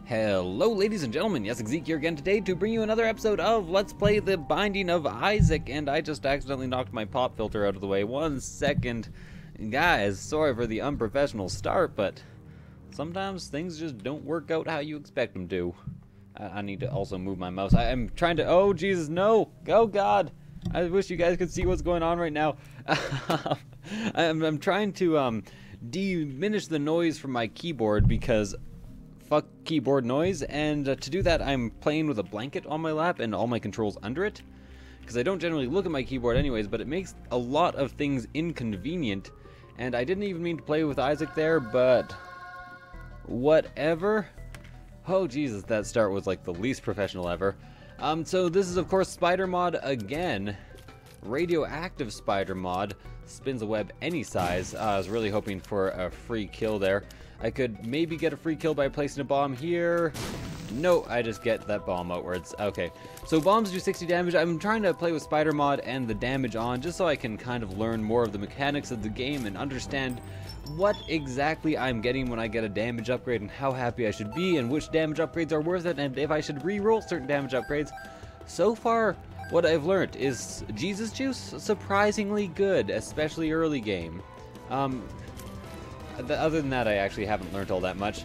Hello ladies and gentlemen, yes, Zeke here again today to bring you another episode of Let's Play The Binding of Isaac, and I just accidentally knocked my pop filter out of the way. 1 second. Guys, sorry for the unprofessional start, but sometimes things just don't work out how you expect them to. I need to also move my mouse. I'm trying to, oh Jesus, no! Oh God! I wish you guys could see what's going on right now. I'm trying to diminish the noise from my keyboard because fuck keyboard noise, and to do that I'm playing with a blanket on my lap and all my controls under it, because I don't generally look at my keyboard anyways, but it makes a lot of things inconvenient, and I didn't even mean to play with Isaac there, but whatever. Oh Jesus, that start was like the least professional ever. So this is of course spider mod again. Radioactive spider mod, spins a web any size. I was really hoping for a free kill there. I could maybe get a free kill by placing a bomb here. No, I just get that bomb outwards. Okay, so bombs do 60 damage. I'm trying to play with spider mod and the damage on just so I can kind of learn more of the mechanics of the game and understand what exactly I'm getting when I get a damage upgrade and how happy I should be and which damage upgrades are worth it and if I should re-roll certain damage upgrades. So far, what I've learned is Jesus Juice surprisingly good, especially early game. Other than that, I actually haven't learned all that much.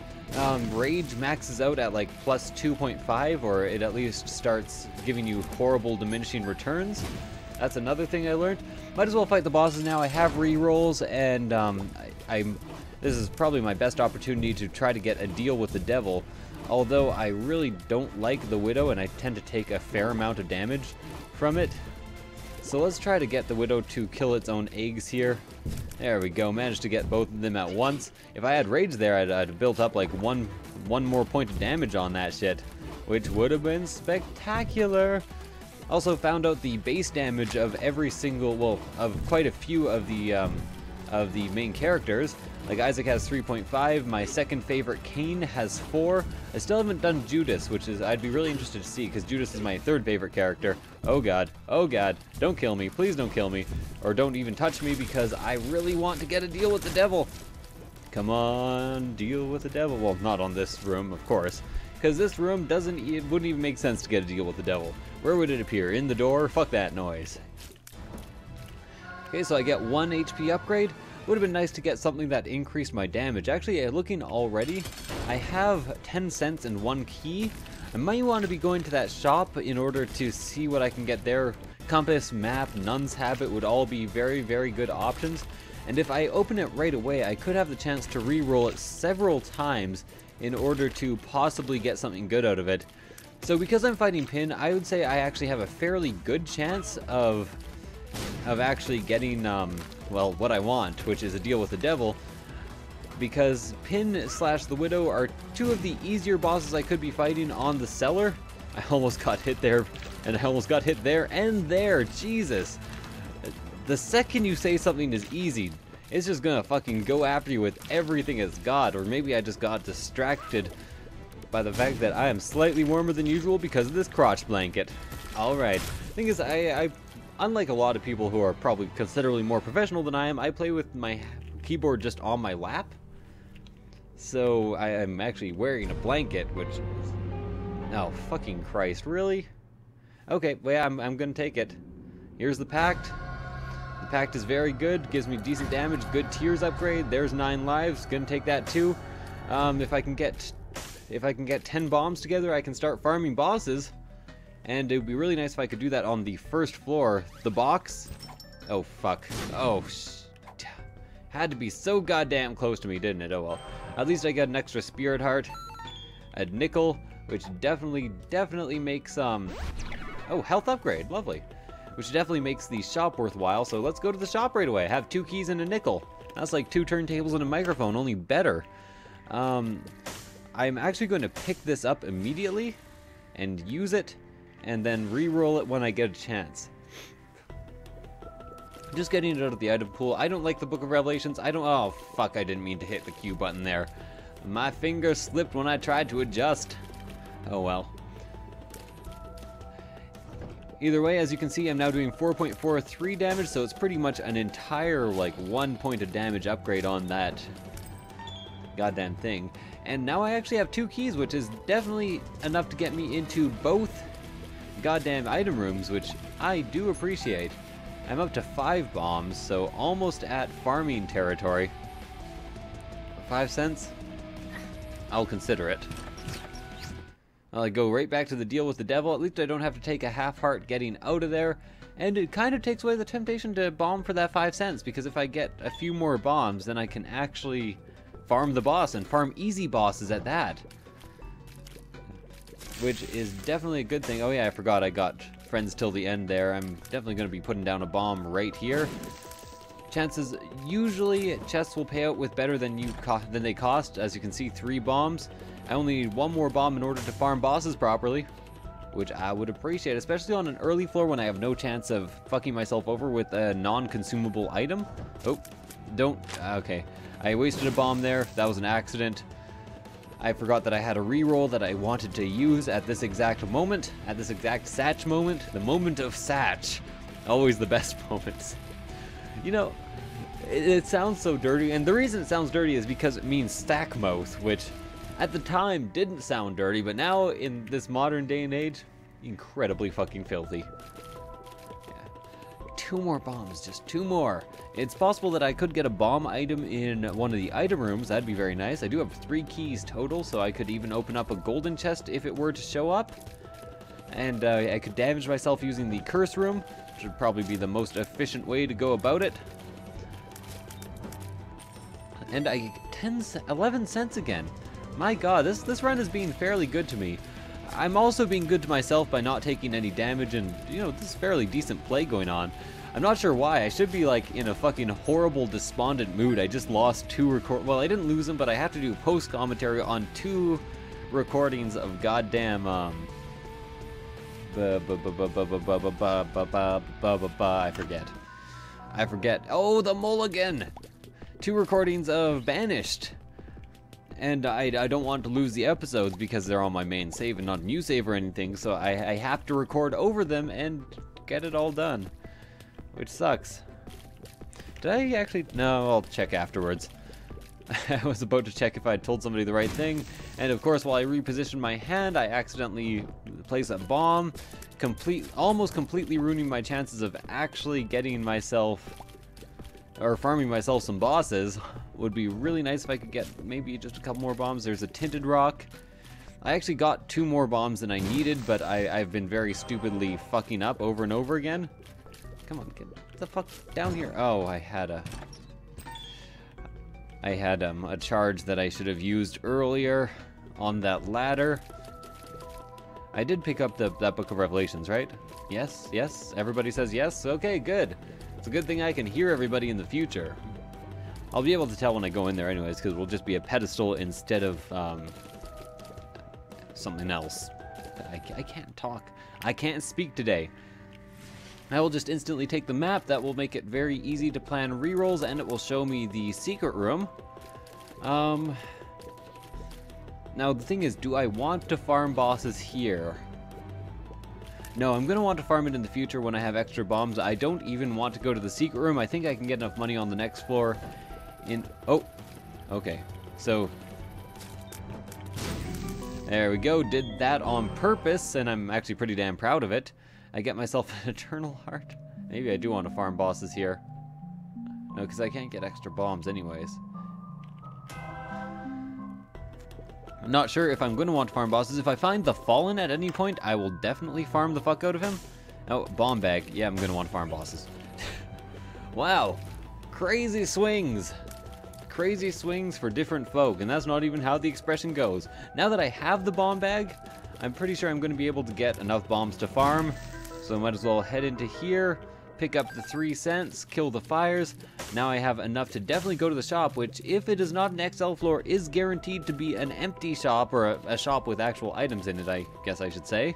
Rage maxes out at like plus 2.5, or it at least starts giving you horrible diminishing returns. That's another thing I learned. Might as well fight the bosses now. I have re-rolls, and this is probably my best opportunity to try to get a deal with the devil. Although I really don't like the Widow, and I tend to take a fair amount of damage from it. So let's try to get the Widow to kill its own eggs here. There we go, managed to get both of them at once. If I had rage there, I'd have built up like one more point of damage on that shit, which would have been spectacular. Also found out the base damage of every single, well, of quite a few of the main characters. Like Isaac has 3.5, my second favorite Cain has 4. I still haven't done Judas, which is, I'd be really interested to see, because Judas is my third favorite character. Oh god, don't kill me, please don't kill me. Or don't even touch me, because I really want to get a deal with the devil. Come on, deal with the devil. Well, not on this room, of course, because this room it wouldn't even make sense to get a deal with the devil. Where would it appear? In the door? Fuck that noise. Okay, so I get 1 HP upgrade. Would have been nice to get something that increased my damage. Actually, looking already, I have 10 cents and 1 key. I might want to be going to that shop in order to see what I can get there. Compass, map, Nun's Habit would all be very, very good options. And if I open it right away, I could have the chance to re-roll it several times in order to possibly get something good out of it. So because I'm fighting Pin, I would say I actually have a fairly good chance of actually getting well, what I want, which is a deal with the devil, because Pin slash the Widow are two of the easier bosses I could be fighting on the cellar. I almost got hit there, and I almost got hit there and there. Jesus, the second you say something is easy, it's just gonna fucking go after you with everything it's got. Or maybe I just got distracted by the fact that I am slightly warmer than usual because of this crotch blanket. Alright, thing is, I unlike a lot of people who are probably considerably more professional than I am, I play with my keyboard just on my lap. So I am actually wearing a blanket, which is... Oh, fucking Christ, really? Okay, well, yeah, I'm gonna take it. Here's the Pact. The Pact is very good, gives me decent damage, good tears upgrade. There's 9 lives, gonna take that too. If I can get 10 bombs together, I can start farming bosses. And it would be really nice if I could do that on the first floor. The box? Oh, fuck. Oh, had to be so goddamn close to me, didn't it? Oh, well. At least I got an extra spirit heart. A nickel, which definitely makes, oh, health upgrade. Lovely. Which definitely makes the shop worthwhile. So let's go to the shop right away. I have 2 keys and a nickel. That's like 2 turntables and a microphone, only better. I'm actually going to pick this up immediately and use it, and then re-roll it when I get a chance. Just getting it out of the item pool. I don't like the Book of Revelations. Oh, fuck, I didn't mean to hit the Q button there. My finger slipped when I tried to adjust. Oh, well. Either way, as you can see, I'm now doing 4.43 damage, so it's pretty much an entire, like, 1 point of damage upgrade on that goddamn thing. And now I actually have 2 keys, which is definitely enough to get me into both goddamn item rooms, which I do appreciate. I'm up to 5 bombs, so almost at farming territory. 5 cents? I'll consider it. I'll go right back to the deal with the devil. At least I don't have to take a half heart getting out of there. And it kind of takes away the temptation to bomb for that 5 cents, because if I get a few more bombs, then I can actually farm the boss, and farm easy bosses at that. Which is definitely a good thing. Oh yeah, I forgot I got friends till the end there. I'm definitely going to be putting down a bomb right here. Chances, usually chests will pay out with better than they cost. As you can see, 3 bombs. I only need 1 more bomb in order to farm bosses properly, which I would appreciate, especially on an early floor when I have no chance of fucking myself over with a non-consumable item. Oh, don't, okay. I wasted a bomb there. That was an accident. I forgot that I had a reroll that I wanted to use at this exact moment, at this exact Satch moment. The moment of Satch. Always the best moments. You know, it sounds so dirty, and the reason it sounds dirty is because it means stack mouth, which at the time didn't sound dirty, but now in this modern day and age, incredibly fucking filthy. Yeah. 2 more bombs, just 2 more. It's possible that I could get a bomb item in one of the item rooms. That'd be very nice. I do have 3 keys total, so I could even open up a golden chest if it were to show up. And I could damage myself using the curse room, which would probably be the most efficient way to go about it. And 11 cents again. My god, this run is being fairly good to me. I'm also being good to myself by not taking any damage, and, you know, this is fairly decent play going on. I'm not sure why. I should be, like, in a fucking horrible, despondent mood. I just lost 2 well, I didn't lose them, but I have to do post-commentary on 2 recordings of goddamn, I forget. Oh, the mulligan! 2 recordings of Banished. And I don't want to lose the episodes because they're on my main save and not a new save or anything, so I have to record over them and get it all done. Which sucks. Did I actually? No, I'll check afterwards. I was about to check if I told somebody the right thing, and of course while I repositioned my hand, I accidentally placed a bomb, almost completely ruining my chances of actually getting myself, or farming myself some bosses. Would be really nice if I could get maybe just a couple more bombs. There's a tinted rock. I actually got 2 more bombs than I needed, but I've been very stupidly fucking up over and over again. Come on, get the fuck down here. Oh, I had a charge that I should have used earlier on that ladder. I did pick up that Book of Revelations, right? Yes, yes. Everybody says yes. Okay, good. It's a good thing I can hear everybody in the future. I'll be able to tell when I go in there anyways, because it will just be a pedestal instead of something else. I can't talk. I can't speak today. I will just instantly take the map. That will make it very easy to plan rerolls, and it will show me the secret room. Now the thing is, do I want to farm bosses here? No, I'm going to want to farm it in the future when I have extra bombs. I don't even want to go to the secret room. I think I can get enough money on the next floor. Oh, okay. So, there we go. Did that on purpose, and I'm actually pretty damn proud of it. I get myself an eternal heart. Maybe I do want to farm bosses here. No, because I can't get extra bombs anyways. I'm not sure if I'm going to want to farm bosses. If I find the Fallen at any point, I will definitely farm the fuck out of him. Oh, bomb bag. Yeah, I'm going to want to farm bosses. Wow. Crazy swings. Crazy swings for different folk, and that's not even how the expression goes. Now that I have the bomb bag, I'm pretty sure I'm going to be able to get enough bombs to farm, so I might as well head into here, pick up the 3 cents, kill the fires. Now I have enough to definitely go to the shop, which, if it is not an XL floor, is guaranteed to be an empty shop, or a shop with actual items in it, I guess I should say,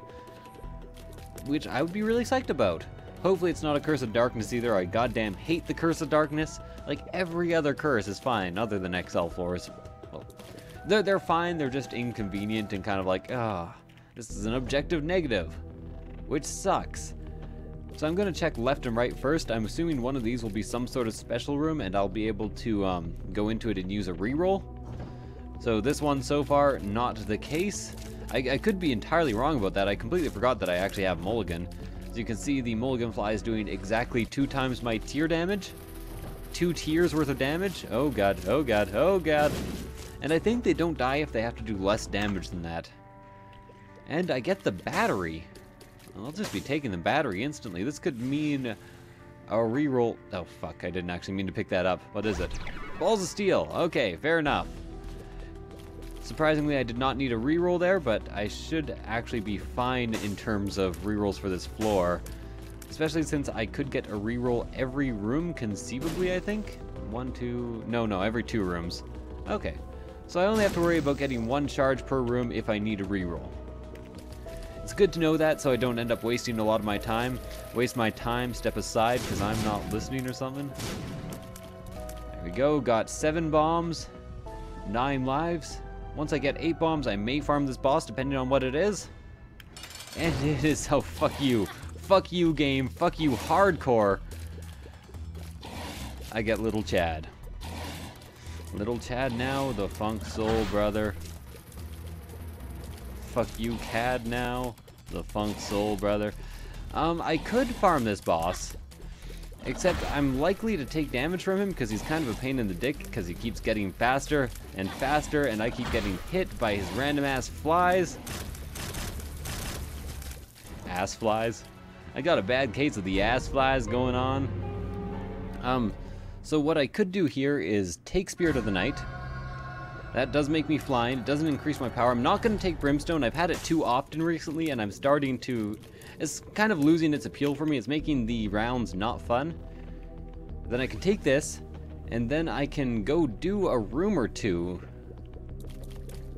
which I would be really psyched about. Hopefully it's not a Curse of Darkness either. I goddamn hate the Curse of Darkness. Like, every other curse is fine, other than XL floors. Well, they're fine, they're just inconvenient and kind of like, this is an objective negative, which sucks. So I'm going to check left and right first. I'm assuming one of these will be some sort of special room, and I'll be able to go into it and use a reroll. So this one so far, not the case. I could be entirely wrong about that. I completely forgot that I actually have Mulligan. As you can see, the Mulligan fly is doing exactly 2 times my tier damage. 2 tiers worth of damage. Oh god, oh god, oh god. And I think they don't die if they have to do less damage than that. And I get the battery. I'll just be taking the battery instantly. This could mean a reroll. Oh fuck, I didn't actually mean to pick that up. What is it? Balls of Steel. Okay, fair enough. Surprisingly, I did not need a reroll there, but I should actually be fine in terms of rerolls for this floor. Especially since I could get a reroll every room, conceivably, I think? 1, 2... No, every 2 rooms. Okay. So I only have to worry about getting 1 charge per room if I need a reroll. It's good to know that so I don't end up wasting a lot of my time. Waste my time, step aside because I'm not listening or something. There we go, got 7 bombs, 9 lives. Once I get 8 bombs, I may farm this boss depending on what it is. And it is, oh fuck you. Fuck you game, fuck you hardcore. I get Little Chad. Little Chad now, the Funk Soul Brother. Fuck you Cad now, the Funk Soul Brother. I could farm this boss, except I'm likely to take damage from him because he's kind of a pain in the dick because he keeps getting faster and faster and I keep getting hit by his random ass flies. Ass flies. I got a bad case of the ass flies going on. So what I could do here is take Spirit of the Night. That does make me flying. It doesn't increase my power. I'm not going to take Brimstone. I've had it too often recently, and I'm starting to... It's kind of losing its appeal for me. It's making the rounds not fun. Then I can take this, and then I can go do a room or 2.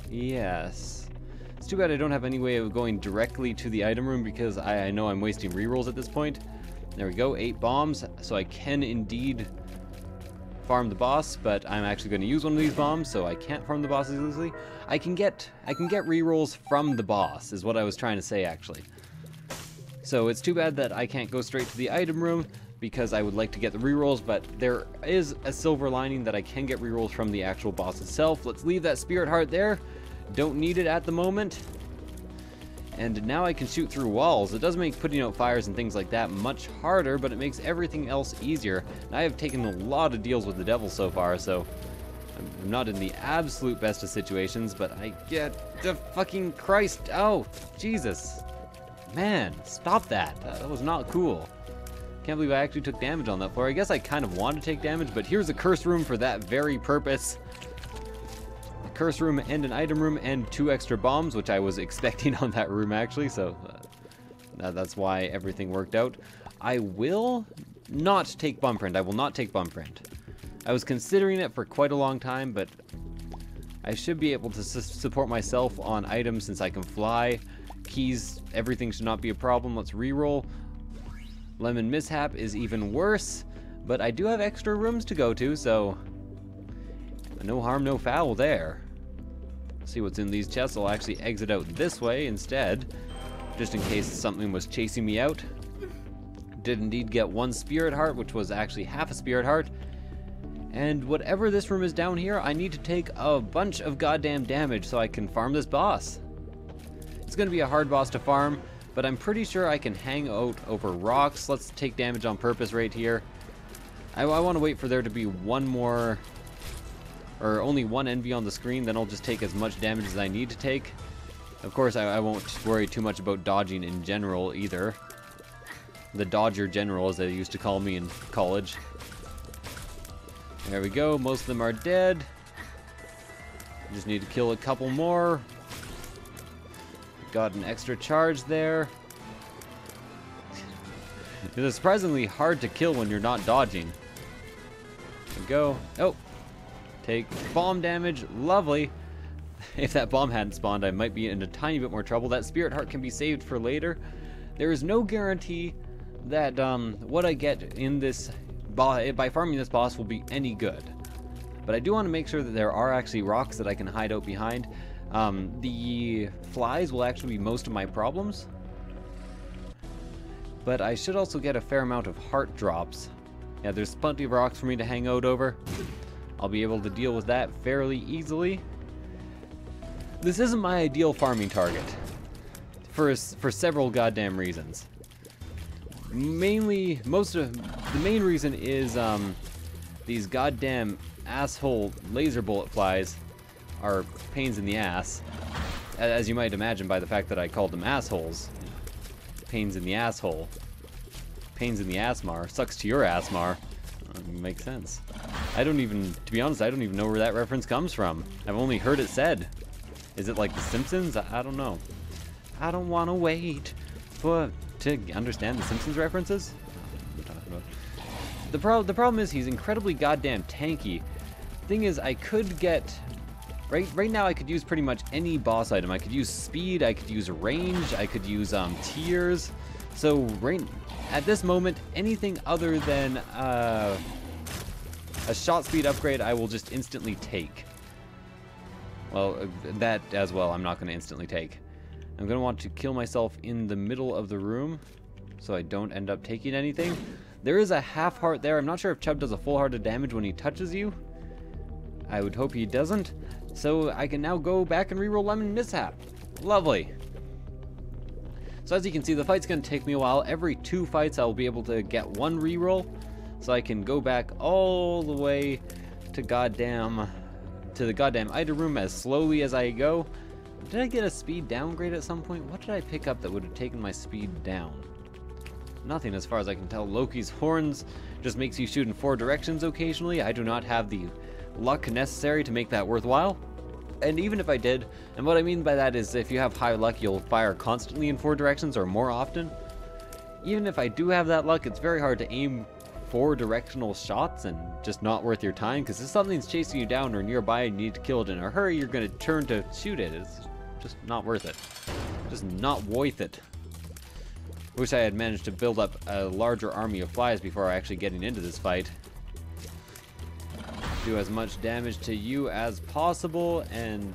Yes. It's too bad I don't have any way of going directly to the item room because I know I'm wasting rerolls at this point. There we go, 8 bombs, so I can indeed farm the boss, but I'm actually going to use one of these bombs, so I can't farm the boss as easily. I can get rerolls from the boss, is what I was trying to say, actually. So it's too bad that I can't go straight to the item room, because I would like to get the rerolls, but there is a silver lining that I can get rerolls from the actual boss itself. Let's leave that Spirit Heart there. Don't need it at the moment. And now I can shoot through walls. It does make putting out fires and things like that much harder, but it makes everything else easier. And I have taken a lot of deals with the devil so far, so I'm not in the absolute best of situations, but I get the fucking Christ. Oh, Jesus. Man, stop that. That was not cool. Can't believe I actually took damage on that floor. I guess I kind of want to take damage, but here's a curse room for that very purpose. Curse room and an item room and 2 extra bombs, which I was expecting on that room actually, so that's why everything worked out. I will not take Bumprint. I will not take Bumprint. I was considering it for quite a long time, but I should be able to support myself on items since I can fly. Keys, everything should not be a problem. Let's reroll. Lemon Mishap is even worse, but I do have extra rooms to go to, so no harm, no foul there. See what's in these chests. I'll actually exit out this way instead, just in case something was chasing me out. Did indeed get 1 Spirit Heart, which was actually half a Spirit Heart. And whatever this room is down here, I need to take a bunch of goddamn damage so I can farm this boss. It's going to be a hard boss to farm, but I'm pretty sure I can hang out over rocks. Let's take damage on purpose right here. I want to wait for there to be one more... or only 1 envy on the screen, then I'll just take as much damage as I need to take. Of course, I won't worry too much about dodging in general either. The Dodger General, as they used to call me in college. There we go, most of them are dead. Just need to kill a couple more. Got an extra charge there. It's surprisingly hard to kill when you're not dodging. There we go. Oh! Take bomb damage, lovely. If that bomb hadn't spawned, I might be in a tiny bit more trouble. That Spirit Heart can be saved for later. There is no guarantee that what I get in this by farming this boss will be any good. But I do want to make sure that there are actually rocks that I can hide out behind. The flies will actually be most of my problems. But I should also get a fair amount of heart drops. Yeah, there's plenty of rocks for me to hang out over. I'll be able to deal with that fairly easily. This isn't my ideal farming target. For several goddamn reasons. Mainly, the main reason is these goddamn asshole laser bullet flies are pains in the ass, as you might imagine by the fact that I called them assholes. Pains in the asshole. Pains in the assmar. Sucks to your assmar. Makes sense. To be honest, I don't even know where that reference comes from. I've only heard it said. Is it like The Simpsons? I don't know. I don't want to wait to understand the Simpsons references. The problem is he's incredibly goddamn tanky. Thing is, I could get right now I could use pretty much any boss item. I could use speed, I could use range, I could use tiers. So at this moment, anything other than a shot speed upgrade, I will just instantly take. Well, that as well, I'm not going to instantly take. I'm going to want to kill myself in the middle of the room so I don't end up taking anything. There is a half heart there. I'm not sure if Chub does a full heart of damage when he touches you. I would hope he doesn't. So I can now go back and reroll Lemon Mishap. Lovely. So as you can see, the fight's going to take me a while. Every 2 fights I'll be able to get 1 reroll. So I can go back all the way to the goddamn item room as slowly as I go. Did I get a speed downgrade at some point? What did I pick up that would have taken my speed down? Nothing as far as I can tell. Loki's horns just makes you shoot in 4 directions occasionally. I do not have the luck necessary to make that worthwhile. And even if I did, and what I mean by that is if you have high luck, you'll fire constantly in 4 directions or more often. Even if I do have that luck, it's very hard to aim 4 directional shots and just not worth your time, because if something's chasing you down or nearby and you need to kill it in a hurry, you're going to turn to shoot it. It's just not worth it. Just not worth it. Wish I had managed to build up a larger army of flies before actually getting into this fight. Do as much damage to you as possible, and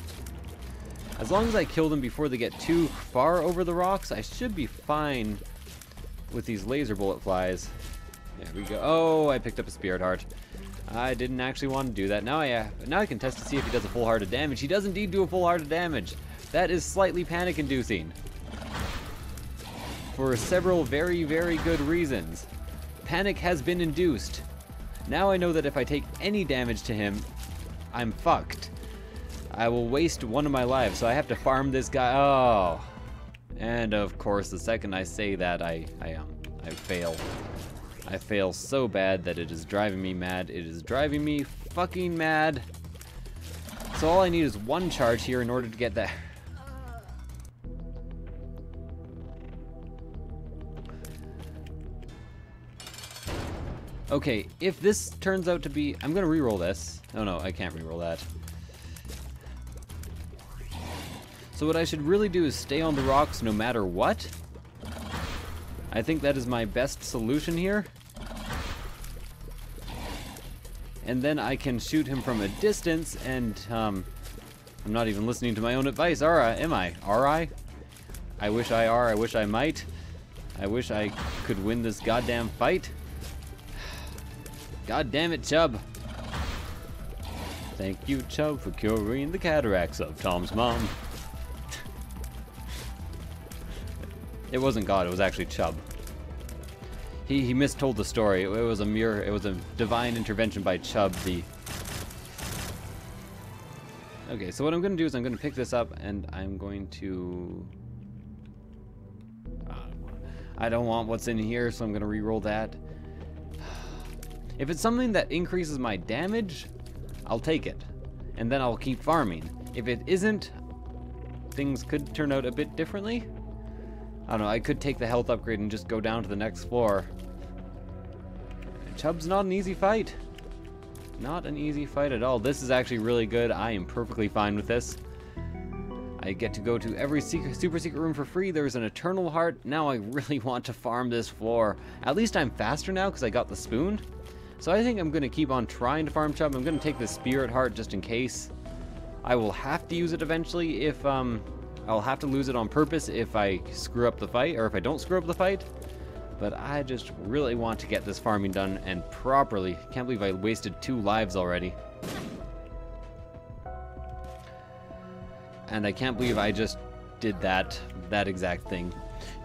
as long as I kill them before they get too far over the rocks, I should be fine with these laser bullet flies. There we go. Oh, I picked up a spirit heart. I didn't actually want to do that. Now I can test to see if he does a full heart of damage. He does indeed do a full heart of damage. That is slightly panic-inducing. For several very, very good reasons. Panic has been induced. Now I know that if I take any damage to him, I'm fucked. I will waste 1 of my lives, so I have to farm this guy. Oh. And of course, the second I say that, I fail. I fail so bad that it is driving me mad. It is driving me fucking mad. So all I need is 1 charge here in order to get that. Okay, if this turns out to be... I'm gonna reroll this. Oh no, I can't reroll that. So what I should really do is stay on the rocks no matter what. I think that is my best solution here. And then I can shoot him from a distance, and I'm not even listening to my own advice, am I? Are I? I wish I are, I wish I might. I wish I could win this goddamn fight. God damn it, Chub. Thank you, Chub, for curing the cataracts of Tom's mom. It wasn't God, it was actually Chub. He mistold the story. It was a divine intervention by Chub. Okay, so what I'm going to do is I'm going to pick this up and I'm going to... I don't want what's in here, so I'm going to re-roll that. If it's something that increases my damage, I'll take it. And then I'll keep farming. If it isn't, things could turn out a bit differently. I don't know, I could take the health upgrade and just go down to the next floor. Chub's not an easy fight. Not an easy fight at all. This is actually really good. I am perfectly fine with this. I get to go to every super secret room for free. There's an eternal heart. Now I really want to farm this floor. At least I'm faster now because I got the spoon. So I think I'm going to keep on trying to farm Chub. I'm going to take the spirit heart just in case. I will have to use it eventually if I'll have to lose it on purpose if I screw up the fight, or if I don't screw up the fight. But I just really want to get this farming done and properly. Can't believe I wasted 2 lives already. And I can't believe I just did that exact thing.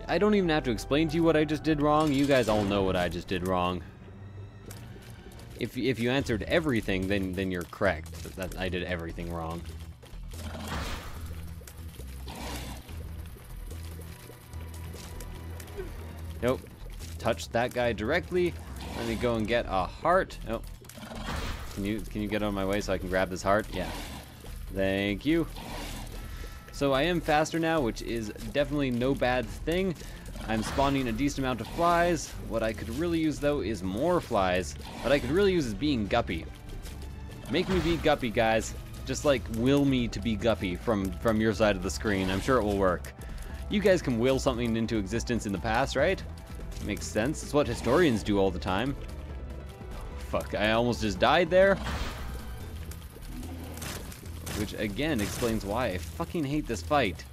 I don't even have to explain to you what I just did wrong. You guys all know what I just did wrong. If you answered everything, then you're correct. That I did everything wrong. Nope. Touch that guy directly. Let me go and get a heart. Oh. Can you get out of my way so I can grab this heart? Yeah. Thank you. So I am faster now, which is definitely no bad thing. I'm spawning a decent amount of flies. What I could really use though is more flies. What I could really use is being Guppy. Make me be Guppy, guys. Just like will me to be Guppy from your side of the screen. I'm sure it will work. You guys can will something into existence in the past, right? Makes sense. It's what historians do all the time. Fuck, I almost just died there. Which again explains why I fucking hate this fight.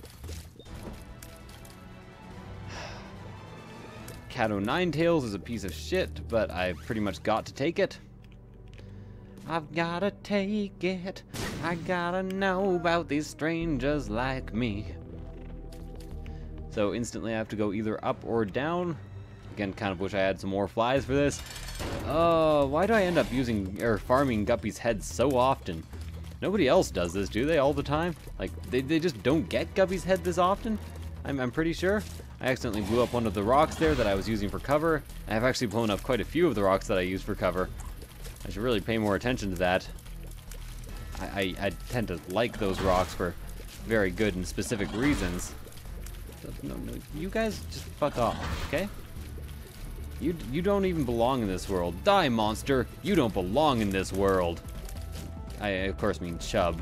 Cat o' Nine Tails is a piece of shit, but I've pretty much got to take it. I've gotta take it. I gotta know about these strangers like me. So instantly I have to go either up or down. Again, kind of wish I had some more flies for this. Why do I end up using or farming Guppy's heads so often? Nobody else does this, do they, all the time? Like, they just don't get Guppy's head this often? I'm pretty sure. I accidentally blew up one of the rocks there that I was using for cover. I've actually blown up quite a few of the rocks that I use for cover. I should really pay more attention to that. I tend to like those rocks for very good and specific reasons. No, you guys just fuck off, okay? You don't even belong in this world. Die, monster! You don't belong in this world. I, of course, mean Chub.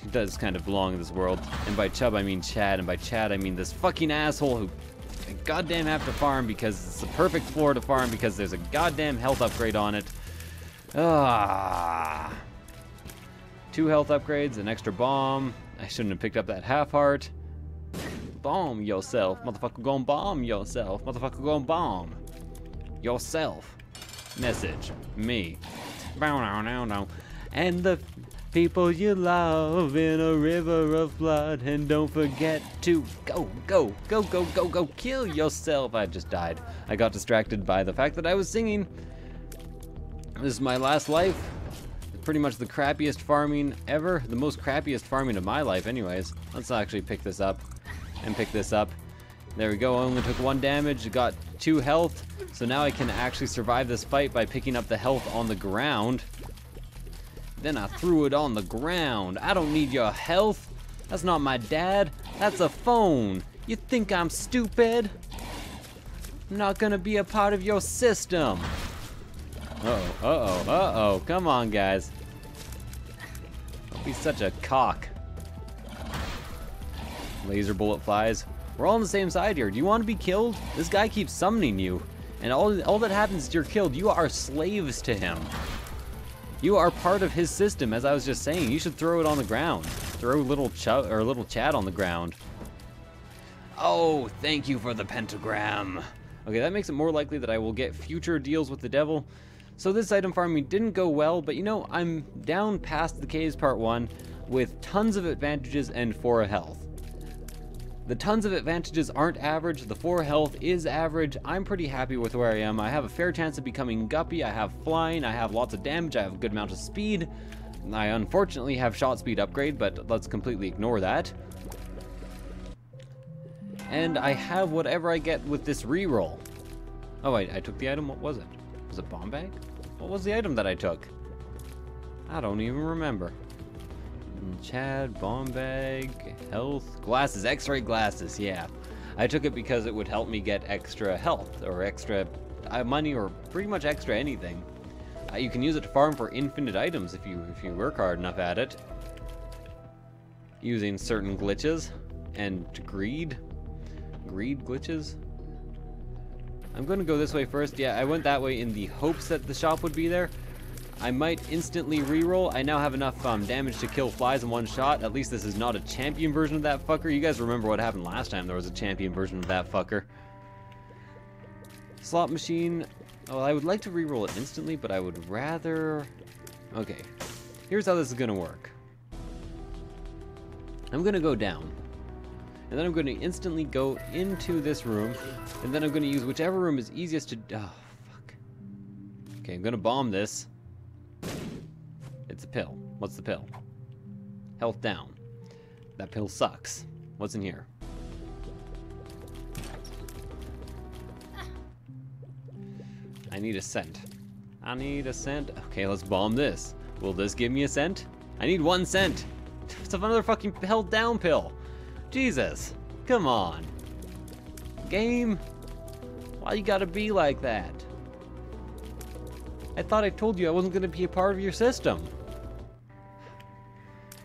He does kind of belong in this world. And by Chub, I mean Chad. And by Chad, I mean this fucking asshole who I goddamn have to farm because it's the perfect floor to farm because there's a goddamn health upgrade on it. Ah. 2 health upgrades, an extra bomb. I shouldn't have picked up that half heart. Bomb yourself. Motherfucker gon' bomb yourself. Motherfucker gon' bomb yourself. Message. Me. And the people you love in a river of blood. And don't forget to go, kill yourself. I just died. I got distracted by the fact that I was singing. This is my last life. Pretty much the crappiest farming ever. The most crappiest farming of my life anyways. Let's actually pick this up. And pick this up. There we go. I only took 1 damage. Got 2 health. So now I can actually survive this fight by picking up the health on the ground. Then I threw it on the ground. I don't need your health. That's not my dad. That's a phone. You think I'm stupid? I'm not gonna be a part of your system. Uh-oh. Come on, guys. Don't be such a cock. Laser bullet flies. We're all on the same side here. Do you want to be killed? This guy keeps summoning you. And all that happens is you're killed. You are slaves to him. You are part of his system, as I was just saying. You should throw it on the ground. Throw little Chad on the ground. Oh, thank you for the pentagram. Okay, that makes it more likely that I will get future deals with the devil. So this item farming didn't go well, but you know, I'm down past the caves part 1 with tons of advantages and 4 health. The tons of advantages aren't average, the 4 health is average. I'm pretty happy with where I am. I have a fair chance of becoming Guppy, I have flying, I have lots of damage, I have a good amount of speed. I unfortunately have shot speed upgrade, but let's completely ignore that. And I have whatever I get with this reroll. Oh, I took the item, what was it? Was it bomb bag? What was the item that I took? I don't even remember. Chad, bomb bag, health, glasses, x-ray glasses, yeah. I took it because it would help me get extra health, or extra money, or pretty much extra anything. You can use it to farm for infinite items if you work hard enough at it. Using certain glitches, and greed glitches. I'm gonna go this way first. Yeah, I went that way in the hopes that the shop would be there. I might instantly reroll. I now have enough damage to kill flies in 1 shot. At least this is not a champion version of that fucker. You guys remember what happened last time there was a champion version of that fucker. Slot machine. Oh, I would like to reroll it instantly, but I would rather... Okay, here's how this is gonna work. I'm gonna go down. And then I'm gonna instantly go into this room. And then I'm gonna use whichever room is easiest to... Oh, fuck. Okay, I'm gonna bomb this. It's a pill. What's the pill? Health down. That pill sucks. What's in here? I need a cent. I need a cent. Okay, let's bomb this. Will this give me a cent? I need 1 cent. It's another fucking health down pill. Jesus. Come on. Game. Why you gotta be like that? I thought I told you I wasn't gonna be a part of your system.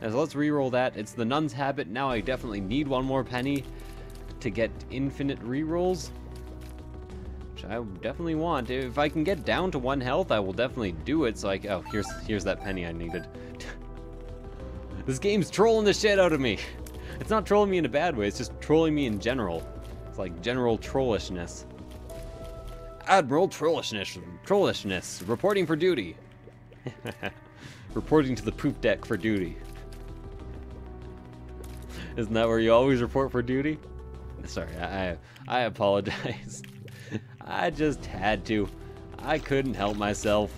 So let's reroll that. It's the nun's habit. Now I definitely need 1 more penny to get infinite rerolls. Which I definitely want. If I can get down to 1 health, I will definitely do it. So oh, here's that penny I needed. This game's trolling the shit out of me. It's not trolling me in a bad way, it's just trolling me in general. It's like general trollishness. Admiral trollishness, reporting for duty. Reporting to the poop deck for duty. Isn't that where you always report for duty? Sorry, I apologize. I just had to. I couldn't help myself.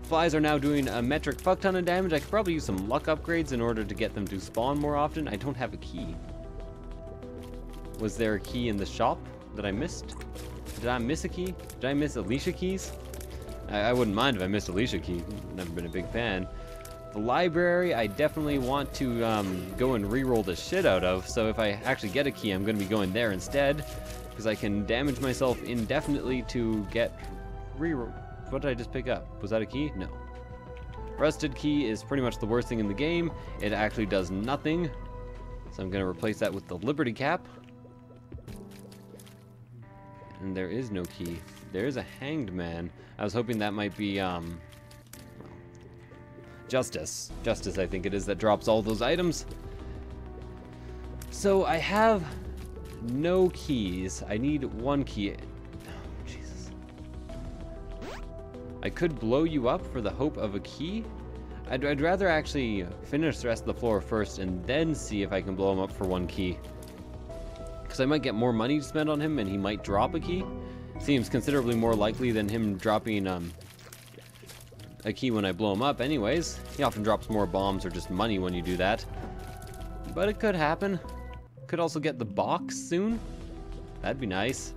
Flies are now doing a metric fuck ton of damage. I could probably use some luck upgrades in order to get them to spawn more often. I don't have a key. Was there a key in the shop that I missed? Did I miss a key? Did I miss Alicia keys? I wouldn't mind if I missed Alicia key. Never been a big fan. The library, I definitely want to go and reroll the shit out of. So if I actually get a key, I'm going to be going there instead. Because I can damage myself indefinitely to get reroll. What did I just pick up? Was that a key? No. Rusted key is pretty much the worst thing in the game. It actually does nothing. So I'm going to replace that with the Liberty Cap. And there is no key. There is a Hanged Man. I was hoping that might be, Justice. Justice, I think it is, that drops all those items. So I have no keys. I need 1 key. Oh, Jesus. I could blow you up for the hope of a key. I'd rather actually finish the rest of the floor first and then see if I can blow him up for 1 key. Because I might get more money to spend on him and he might drop a key. Seems considerably more likely than him dropping a key when I blow him up anyways. He often drops more bombs or just money when you do that. But it could happen. Could also get the box soon. That'd be nice.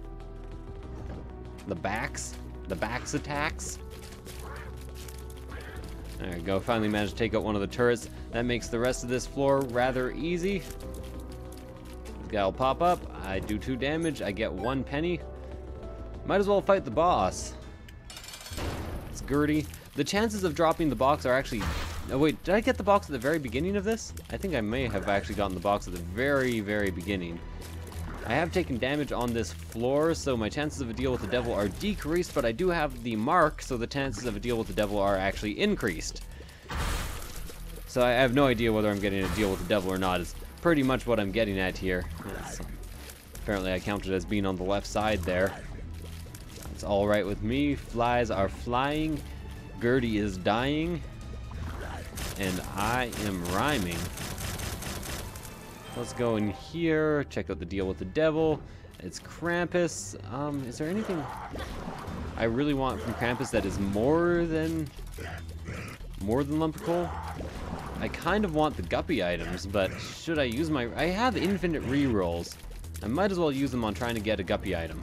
The backs attacks. There we go, finally managed to take out one of the turrets. That makes the rest of this floor rather easy. This guy will pop up, I do 2 damage, I get 1 penny. Might as well fight the boss. It's Gertie. The chances of dropping the box are actually... Oh wait, did I get the box at the very beginning of this? I think I may have actually gotten the box at the very, very beginning. I have taken damage on this floor, so my chances of a deal with the devil are decreased, but I do have the mark, so the chances of a deal with the devil are actually increased. So I have no idea whether I'm getting a deal with the devil or not, is pretty much what I'm getting at here. Yes. Apparently I counted as being on the left side there. It's alright with me. Flies are flying. Gertie is dying. And I am rhyming. Let's go in here, check out the deal with the devil. It's Krampus. Is there anything I really want from Krampus that is more than lump of coal? I kind of want the guppy items, but should I use my... I have infinite rerolls. I might as well use them on trying to get a guppy item.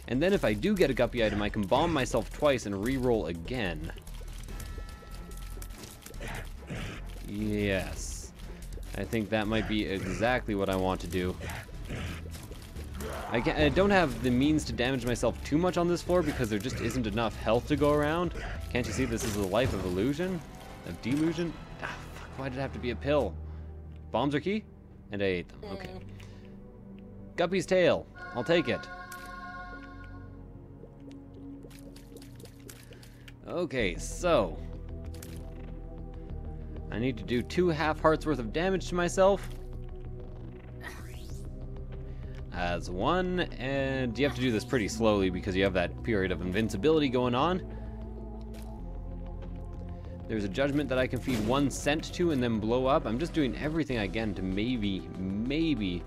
And then if I do get a guppy item, I can bomb myself twice and reroll again. Yes. I think that might be exactly what I want to do. I don't have the means to damage myself too much on this floor because there just isn't enough health to go around. Can't you see this is a life of illusion? Of delusion? Ah, fuck, why did it have to be a pill? Bombs are key? And I ate them, okay. Guppy's tail, I'll take it. Okay, so... I need to do 2 half hearts worth of damage to myself. As 1, and you have to do this pretty slowly because you have that period of invincibility going on. There's a judgment that I can feed 1 cent to and then blow up. I'm just doing everything I can to maybe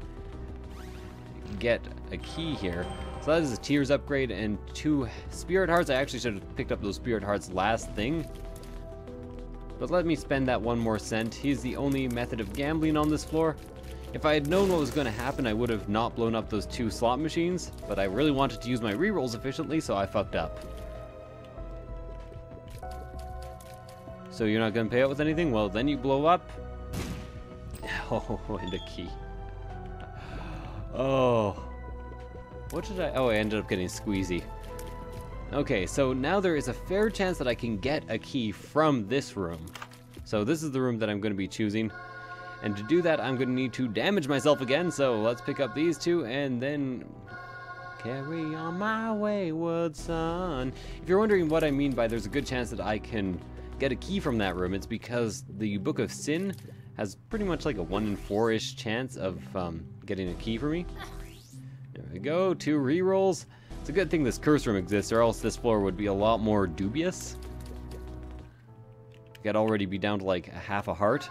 get a key here. So that is a Tears upgrade and 2 Spirit Hearts. I actually should have picked up those Spirit Hearts last thing. But let me spend that 1 more cent. He's the only method of gambling on this floor. If I had known what was going to happen, I would have not blown up those 2 slot machines. But I really wanted to use my rerolls efficiently, so I fucked up. So you're not going to pay out with anything? Well, then you blow up. Oh, and a key. Oh. What did I... Oh, I ended up getting squeezy. Okay, so now there is a fair chance that I can get a key from this room. So this is the room that I'm going to be choosing. And to do that, I'm going to need to damage myself again. So let's pick up these 2 and then... Carry on my wayward son. If you're wondering what I mean by there's a good chance that I can get a key from that room, it's because the Book of Sin has pretty much like a 1 in 4-ish chance of getting a key for me. There we go, 2 rerolls. It's a good thing this curse room exists, or else this floor would be a lot more dubious. I'd already be down to like a half a heart.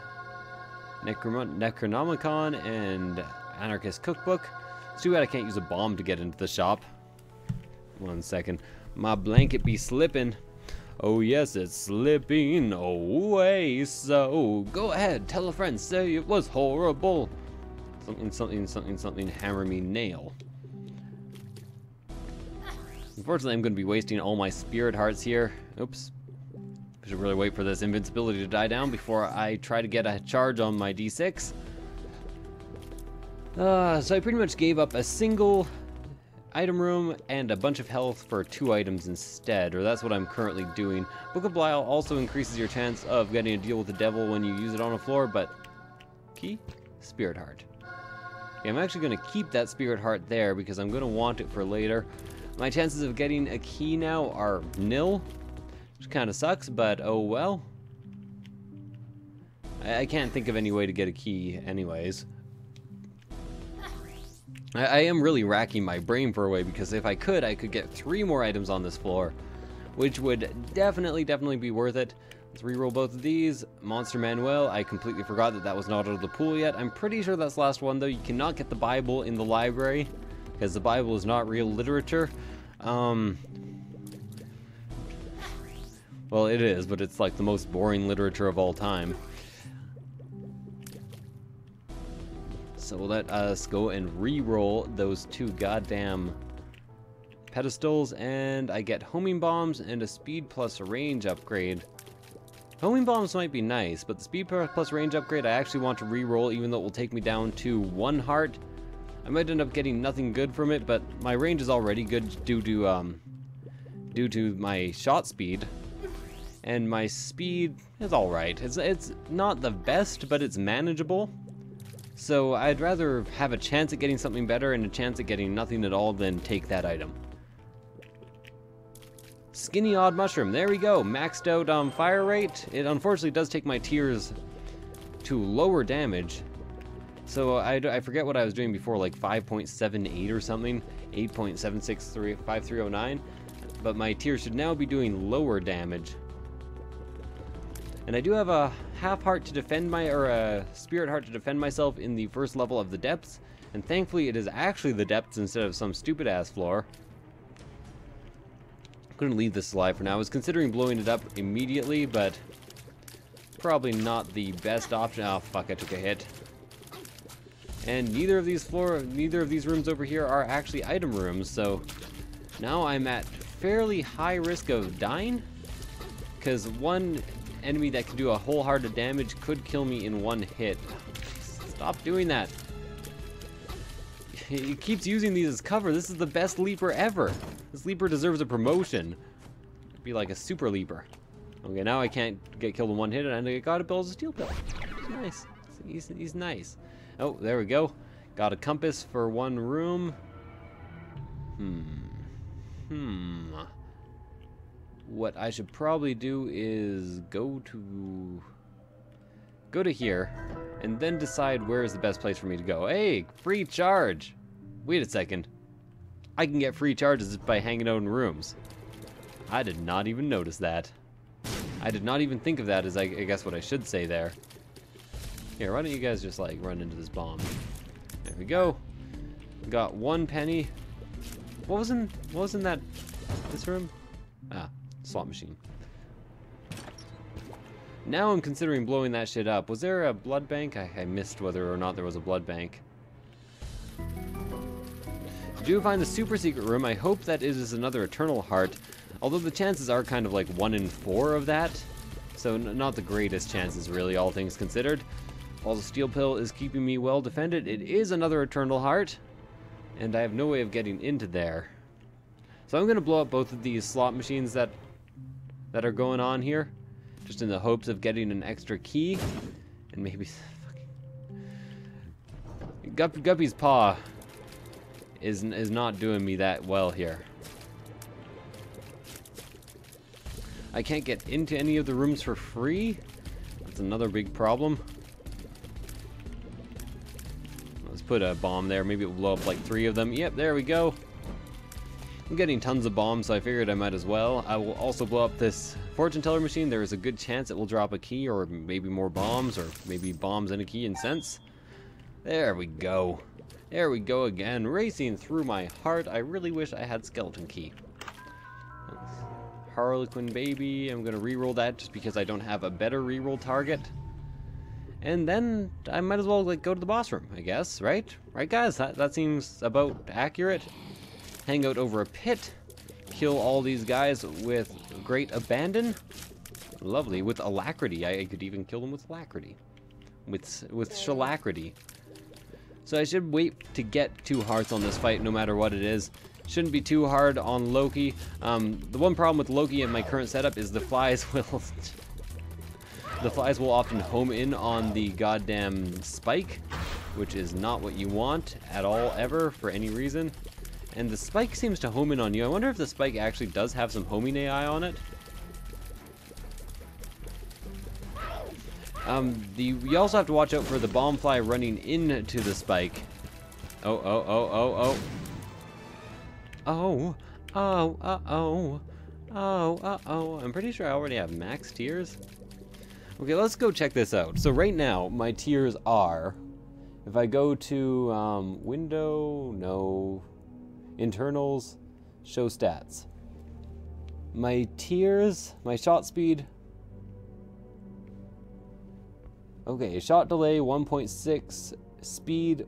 Necronomicon and Anarchist Cookbook. It's too bad I can't use a bomb to get into the shop. 1 second. My blanket be slipping. Oh yes, it's slipping away. So go ahead, tell a friend, say it was horrible. Something, hammer me nail. Unfortunately, I'm going to be wasting all my Spirit Hearts here. Oops. I should really wait for this invincibility to die down before I try to get a charge on my D6. So I pretty much gave up a single item room and a bunch of health for 2 items instead, or that's what I'm currently doing. Book of Belial also increases your chance of getting a deal with the devil when you use it on a floor, but key? Spirit Heart. Okay, I'm actually going to keep that Spirit Heart there because I'm going to want it for later. My chances of getting a key now are nil, which kind of sucks, but oh well. I can't think of any way to get a key anyways. I am really racking my brain for a way, because if I could get 3 more items on this floor, which would definitely be worth it. Let's reroll both of these. Monster Manuel, I completely forgot that was not out of the pool yet. I'm pretty sure that's the last one, though. You cannot get the Bible in the library, because the Bible is not real literature. Well, it is, but it's like the most boring literature of all time. So let us go and re-roll those 2 goddamn pedestals, and I get homing bombs and a speed plus range upgrade. Homing bombs might be nice, but the speed plus range upgrade I actually want to re-roll, even though it will take me down to 1 heart. I might end up getting nothing good from it, but my range is already good due to my shot speed. And my speed is alright. It's not the best, but it's manageable. So I'd rather have a chance at getting something better and a chance at getting nothing at all than take that item. Skinny Odd Mushroom, there we go. Maxed out fire rate. It unfortunately does take my tears to lower damage. So I forget what I was doing before, like 5.78 or something. 8.7635309. But my tears should now be doing lower damage. And I do have a half heart to defend or a spirit heart to defend myself in the first level of the depths, and thankfully it is actually the depths instead of some stupid ass floor. Couldn't leave this alive for now. I was considering blowing it up immediately, but probably not the best option. Oh fuck, I took a hit. And neither of these rooms over here are actually item rooms, so now I'm at fairly high risk of dying, because one enemy that can do a whole heart of damage could kill me in 1 hit. Stop doing that. He keeps using these as cover. This is the best leaper ever. This leaper deserves a promotion. It'd be like a super leaper. Okay, now I can't get killed in 1 hit, and I got to build a steel pill. He's nice. He's nice. Oh, there we go. Got a compass for 1 room. What I should probably do is go to here, and then decide where is the best place for me to go. Hey, free charge! Wait a second. I can get free charges by hanging out in rooms. I did not even notice that. I did not even think of that as I guess what I should say there. Here, why don't you guys just like run into this bomb? There we go. Got 1 penny. What was in this room? Ah, slot machine. Now I'm considering blowing that shit up. Was there a blood bank? I missed whether or not there was a blood bank. If you do find the super secret room, I hope that it is another eternal heart. Although the chances are kind of like 1 in 4 of that. So not the greatest chances really, all things considered. While the steel pill is keeping me well defended, it is another eternal heart. And I have no way of getting into there. So I'm going to blow up both of these slot machines that are going on here. Just in the hopes of getting an extra key. And maybe... Guppy's paw is not doing me that well here. I can't get into any of the rooms for free. That's another big problem. Let's put a bomb there. Maybe it will blow up like 3 of them. Yep, there we go. I'm getting tons of bombs, so I figured I might as well. I will also blow up this fortune teller machine. There is a good chance it will drop a key, or maybe more bombs, or maybe bombs and a key in sense. There we go. There we go again, racing through my heart. I really wish I had skeleton key. Harlequin baby. I'm gonna reroll that just because I don't have a better reroll target. And then I might as well like go to the boss room, I guess, right? Right, guys? That seems about accurate. Hang out over a pit. Kill all these guys with great abandon. Lovely. With alacrity. I could even kill them with alacrity. With shalacrity. So I should wait to get 2 hearts on this fight no matter what it is. Shouldn't be too hard on Loki. The one problem with Loki in my current setup is the flies will... the flies will often home in on the goddamn spike, which is not what you want at all, ever, for any reason. And the spike seems to home in on you. I wonder if the spike actually does have some homing AI on it. You also have to watch out for the bomb fly running into the spike. Oh. I'm pretty sure I already have max tiers. Okay, let's go check this out. So right now, my tiers are... If I go to window, no... Internals, show stats. My tiers, my shot speed. Okay, shot delay 1.6, speed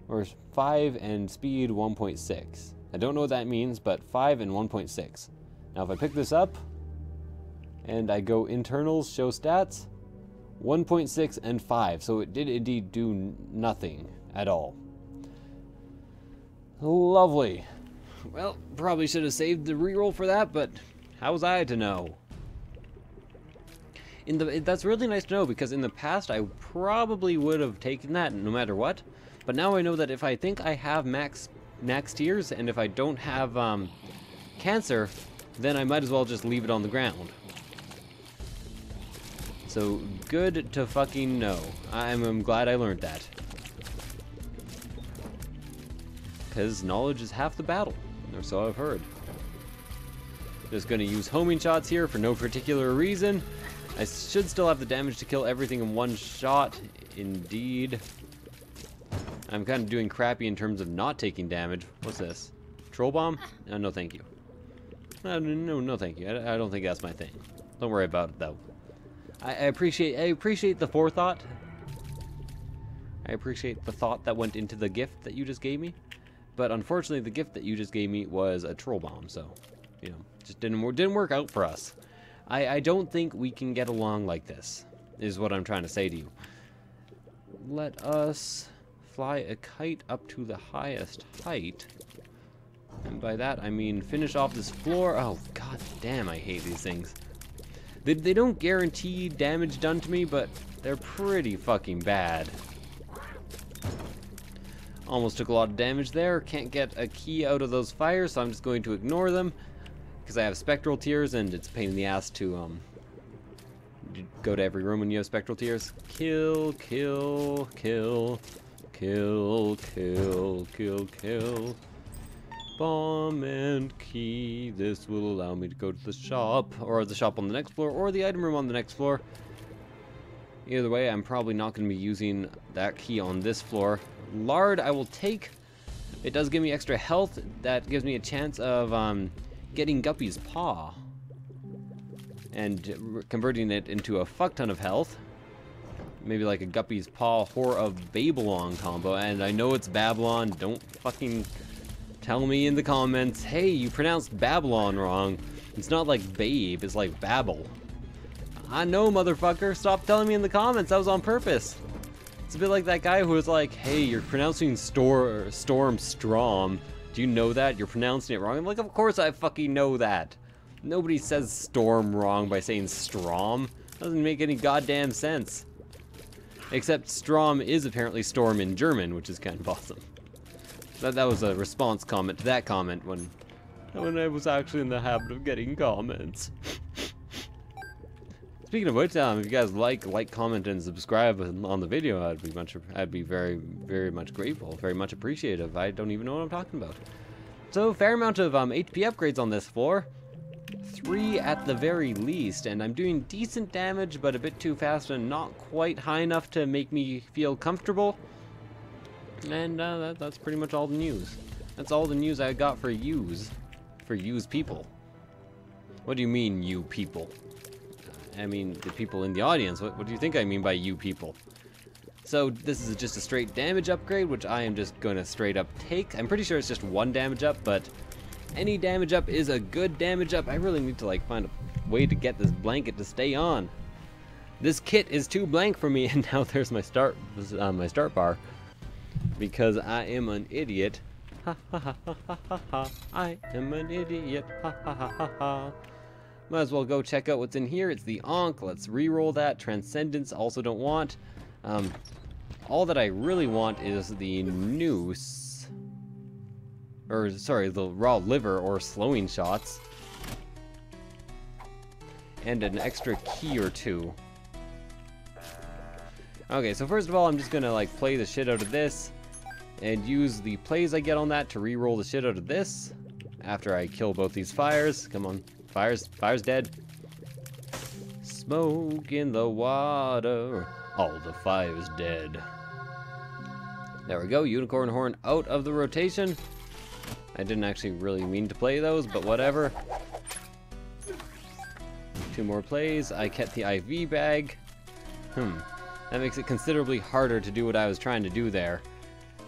or 5 and speed 1.6. I don't know what that means, but 5 and 1.6. Now if I pick this up and I go internals, show stats, 1.6 and 5. So it did indeed do nothing at all. Lovely. Well, probably should have saved the reroll for that, but how was I to know? That's really nice to know, because in the past I probably would have taken that no matter what. But now I know that if I think I have max tiers, and if I don't have cancer, then I might as well just leave it on the ground. So good to fucking know. I'm glad I learned that. Because knowledge is half the battle, or so I've heard. Just gonna use homing shots here for no particular reason. I should still have the damage to kill everything in 1 shot, indeed. I'm kind of doing crappy in terms of not taking damage. What's this? Troll bomb? No thank you. No thank you. I don't think that's my thing. Don't worry about it though. I appreciate the forethought. I appreciate the thought that went into the gift that you just gave me. But unfortunately, the gift that you just gave me was a troll bomb, so, you know, just didn't work out for us. I don't think we can get along like this, is what I'm trying to say to you. Let us fly a kite up to the highest height. And by that, I mean finish off this floor. Oh, god damn, I hate these things. They don't guarantee damage done to me, but they're pretty fucking bad. Almost took a lot of damage there. Can't get a key out of those fires, so I'm just going to ignore them. Because I have spectral tears, and it's a pain in the ass to go to every room when you have spectral tears. Kill. Bomb and key. This will allow me to go to the shop, or the shop on the next floor, or the item room on the next floor. Either way, I'm probably not going to be using that key on this floor. Lard, I will take. It does give me extra health. That gives me a chance of getting Guppy's Paw and converting it into a fuck ton of health. Maybe like a Guppy's Paw Whore of Babylon combo. And I know it's Babylon. Don't fucking tell me in the comments, hey, you pronounced Babylon wrong. It's not like babe, it's like Babel. I know, motherfucker. Stop telling me in the comments. That was on purpose. It's a bit like that guy who was like, hey, you're pronouncing Storm Strom. Do you know that? You're pronouncing it wrong. I'm like, of course I fucking know that. Nobody says storm wrong by saying Strom. Doesn't make any goddamn sense. Except Strom is apparently storm in German, which is kind of awesome. That was a response comment to that comment when I was actually in the habit of getting comments. Speaking of which, if you guys like, comment, and subscribe on the video, I'd be very, very much grateful, very much appreciative. I don't even know what I'm talking about. So, fair amount of HP upgrades on this floor. 3 at the very least, and I'm doing decent damage, but a bit too fast and not quite high enough to make me feel comfortable. And that's pretty much all the news. That's all the news I got for yous people. What do you mean, you people? I mean, the people in the audience. What do you think I mean by you people? So this is just a straight damage upgrade, which I am just going to straight up take. I'm pretty sure it's just 1 damage up, but any damage up is a good damage up. I really need to like find a way to get this blanket to stay on. This kit is too blank for me, and now there's my start bar. Because I am an idiot. Ha ha ha ha ha ha ha. I am an idiot. Ha ha ha ha ha. Might as well go check out what's in here. It's the Ankh. Let's re-roll that. Transcendence also don't want. All that I really want is the noose. Or, sorry, the raw liver or slowing shots. And an extra key or 2. Okay, so first of all, I'm just gonna like play the shit out of this and use the plays I get on that to re-roll the shit out of this after I kill both these fires. Come on, fire's dead. Smoke in the water, all the fire's dead. There we go, unicorn horn out of the rotation. I didn't actually really mean to play those, but whatever. 2 more plays. I kept the IV bag. That makes it considerably harder to do what I was trying to do there.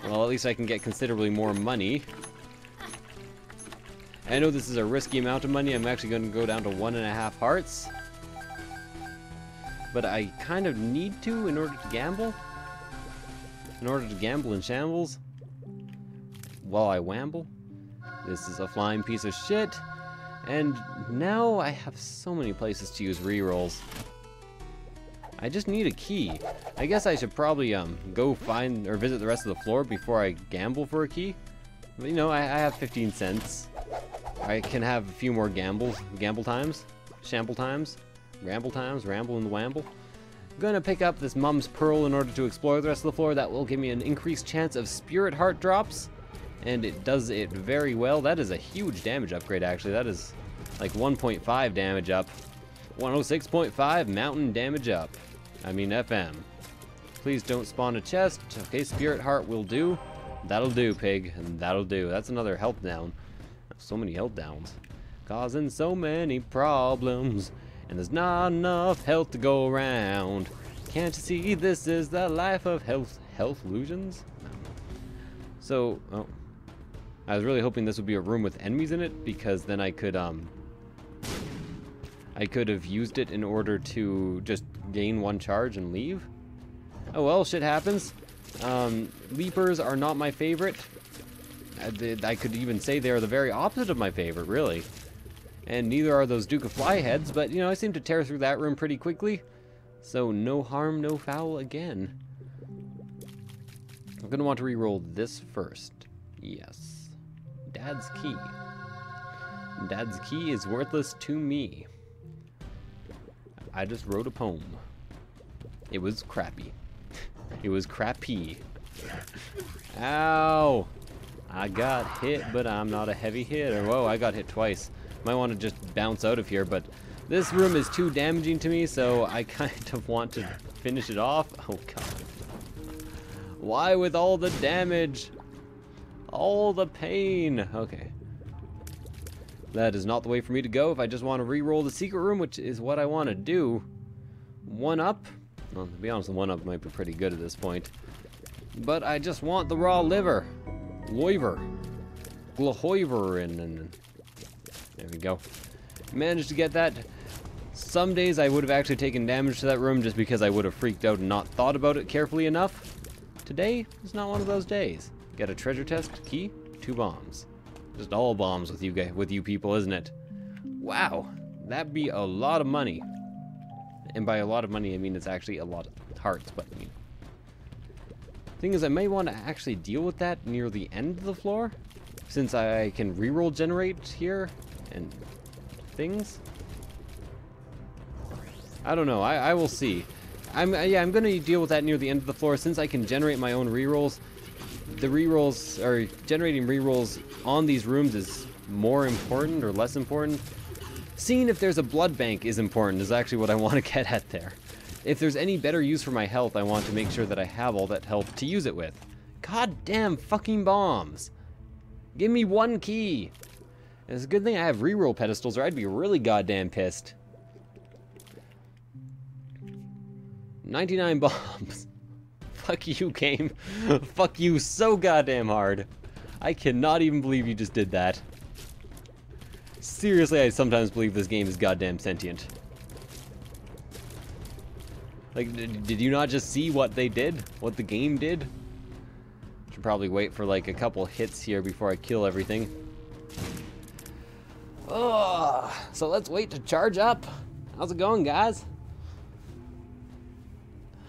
Well, at least I can get considerably more money. I know this is a risky amount of money. I'm actually going to go down to 1.5 hearts. But I kind of need to in order to gamble. In order to gamble in shambles. While I wamble. This is a flying piece of shit. And now I have so many places to use rerolls. I just need a key. I guess I should probably go find or visit the rest of the floor before I gamble for a key. But, you know, I have 15 cents. I can have a few more gamble times, shamble times, ramble in the wamble. I'm gonna pick up this Mum's Pearl in order to explore the rest of the floor. That will give me an increased chance of Spirit Heart drops, and it does it very well. That is a huge damage upgrade, actually. That is like 1.5 damage up. 106.5 mountain damage up. I mean FM. Please don't spawn a chest. Okay, Spirit Heart will do. That'll do, pig. And that'll do. That's another health down. So many health downs. Causing so many problems. And there's not enough health to go around. Can't you see this is the life of health illusions? So, oh. I was really hoping this would be a room with enemies in it, because then I could have used it in order to just gain 1 charge and leave. Oh well, shit happens. Leapers are not my favorite. I could even say they're the very opposite of my favorite, really. And neither are those Duke of Flyheads, but, you know, I seem to tear through that room pretty quickly. So, no harm, no foul again. I'm going to want to re-roll this first. Yes. Dad's key. Dad's key is worthless to me. I just wrote a poem. It was crappy. It was crappy. Ow! I got hit, but I'm not a heavy hitter. Whoa, I got hit twice. Might want to just bounce out of here, but this room is too damaging to me, so I kind of want to finish it off. Oh, God. Why with all the damage? All the pain. Okay. That is not the way for me to go if I just want to re-roll the secret room, which is what I want to do. One up. Well, to be honest, the one up might be pretty good at this point. But I just want the raw liver. Loiver. Glahoiver. And there we go. Managed to get that. Some days I would have actually taken damage to that room just because I would have freaked out and not thought about it carefully enough. Today is not one of those days. Get a treasure chest, key, 2 bombs. Just all bombs with you people, isn't it? Wow, that'd be a lot of money. And by a lot of money, I mean it's actually a lot of hearts, but I mean... Thing is, I may want to actually deal with that near the end of the floor, since I can reroll generate here and things. I don't know. I will see. I'm gonna deal with that near the end of the floor since I can generate my own rerolls. The rerolls, or generating rerolls on these rooms is more important or less important. Seeing if there's a blood bank is important, is actually what I want to get at there. If there's any better use for my health, I want to make sure that I have all that health to use it with. Goddamn fucking bombs. Give me 1 key. It's a good thing I have reroll pedestals or I'd be really goddamn pissed. 99 bombs. Fuck you, game. Fuck you so goddamn hard. I cannot even believe you just did that. Seriously, I sometimes believe this game is goddamn sentient. Like, did you not just see what they did? What the game did? Should probably wait for like a couple hits here before I kill everything. Oh, so let's wait to charge up. How's it going, guys?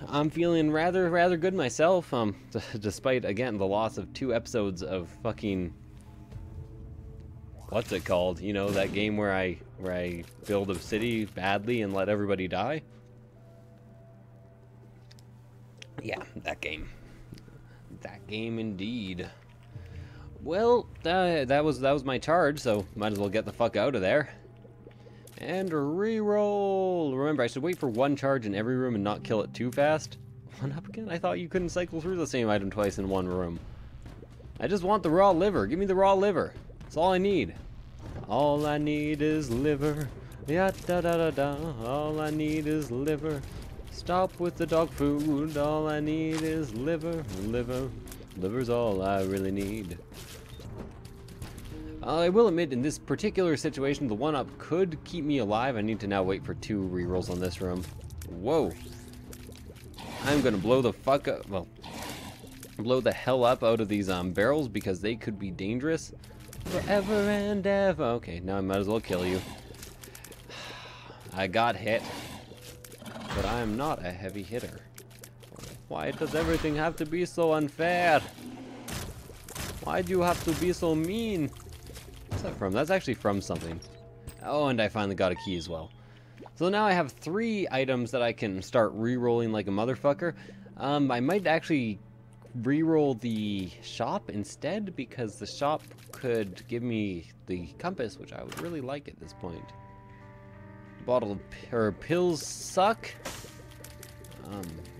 I'm feeling rather good myself. Despite again the loss of 2 episodes of fucking what's it called? You know, that game where I build a city badly and let everybody die. Yeah, that game. That game indeed. Well, that was my charge, so might as well get the fuck out of there. And reroll. Remember, I should wait for 1 charge in every room and not kill it too fast. 1 up again? I thought you couldn't cycle through the same item twice in 1 room. I just want the raw liver. Give me the raw liver. That's all I need. All I need is liver. Yeah, da da da da. All I need is liver. Stop with the dog food. All I need is liver. Liver. Liver's all I really need. I will admit, in this particular situation, the 1-up could keep me alive. I need to now wait for 2 rerolls on this room. Whoa. I'm gonna blow the fuck up. Well, blow the hell up out of these barrels because they could be dangerous. Forever and ever. Okay, now I might as well kill you. I got hit. But I am not a heavy hitter. Why does everything have to be so unfair? Why do you have to be so mean? What's that from? That's actually from something. Oh, and I finally got a key as well. So now I have 3 items that I can start re-rolling like a motherfucker. I might actually re-roll the shop instead because the shop could give me the compass, which I would really like at this point. Bottle of pills suck.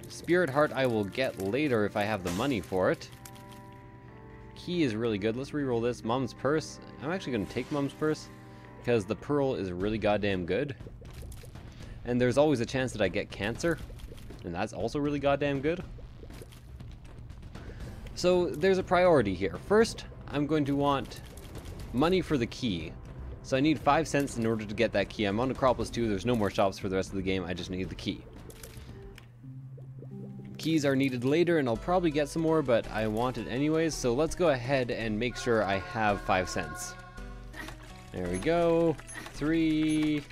Spirit heart I will get later if I have the money for it. Key is really good. Let's re-roll this. Mom's purse. I'm actually going to take Mom's purse because the pearl is really goddamn good. And there's always a chance that I get cancer, and that's also really goddamn good. So there's a priority here. First, I'm going to want money for the key. So I need 5 cents in order to get that key. I'm on Acropolis 2. There's no more shops for the rest of the game. I just need the key. Keys are needed later, and I'll probably get some more, but I want it anyways. So let's go ahead and make sure I have 5 cents. There we go. 3.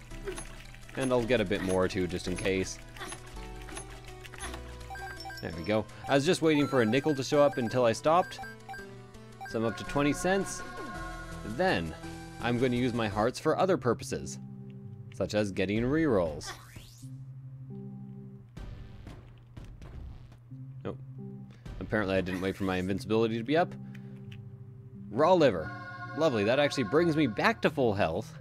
And I'll get a bit more too, just in case. There we go. I was just waiting for a nickel to show up until I stopped. So I'm up to 20 cents. Then, I'm going to use my hearts for other purposes, such as getting rerolls. Nope. Apparently I didn't wait for my invincibility to be up. Raw liver. Lovely, that actually brings me back to full health.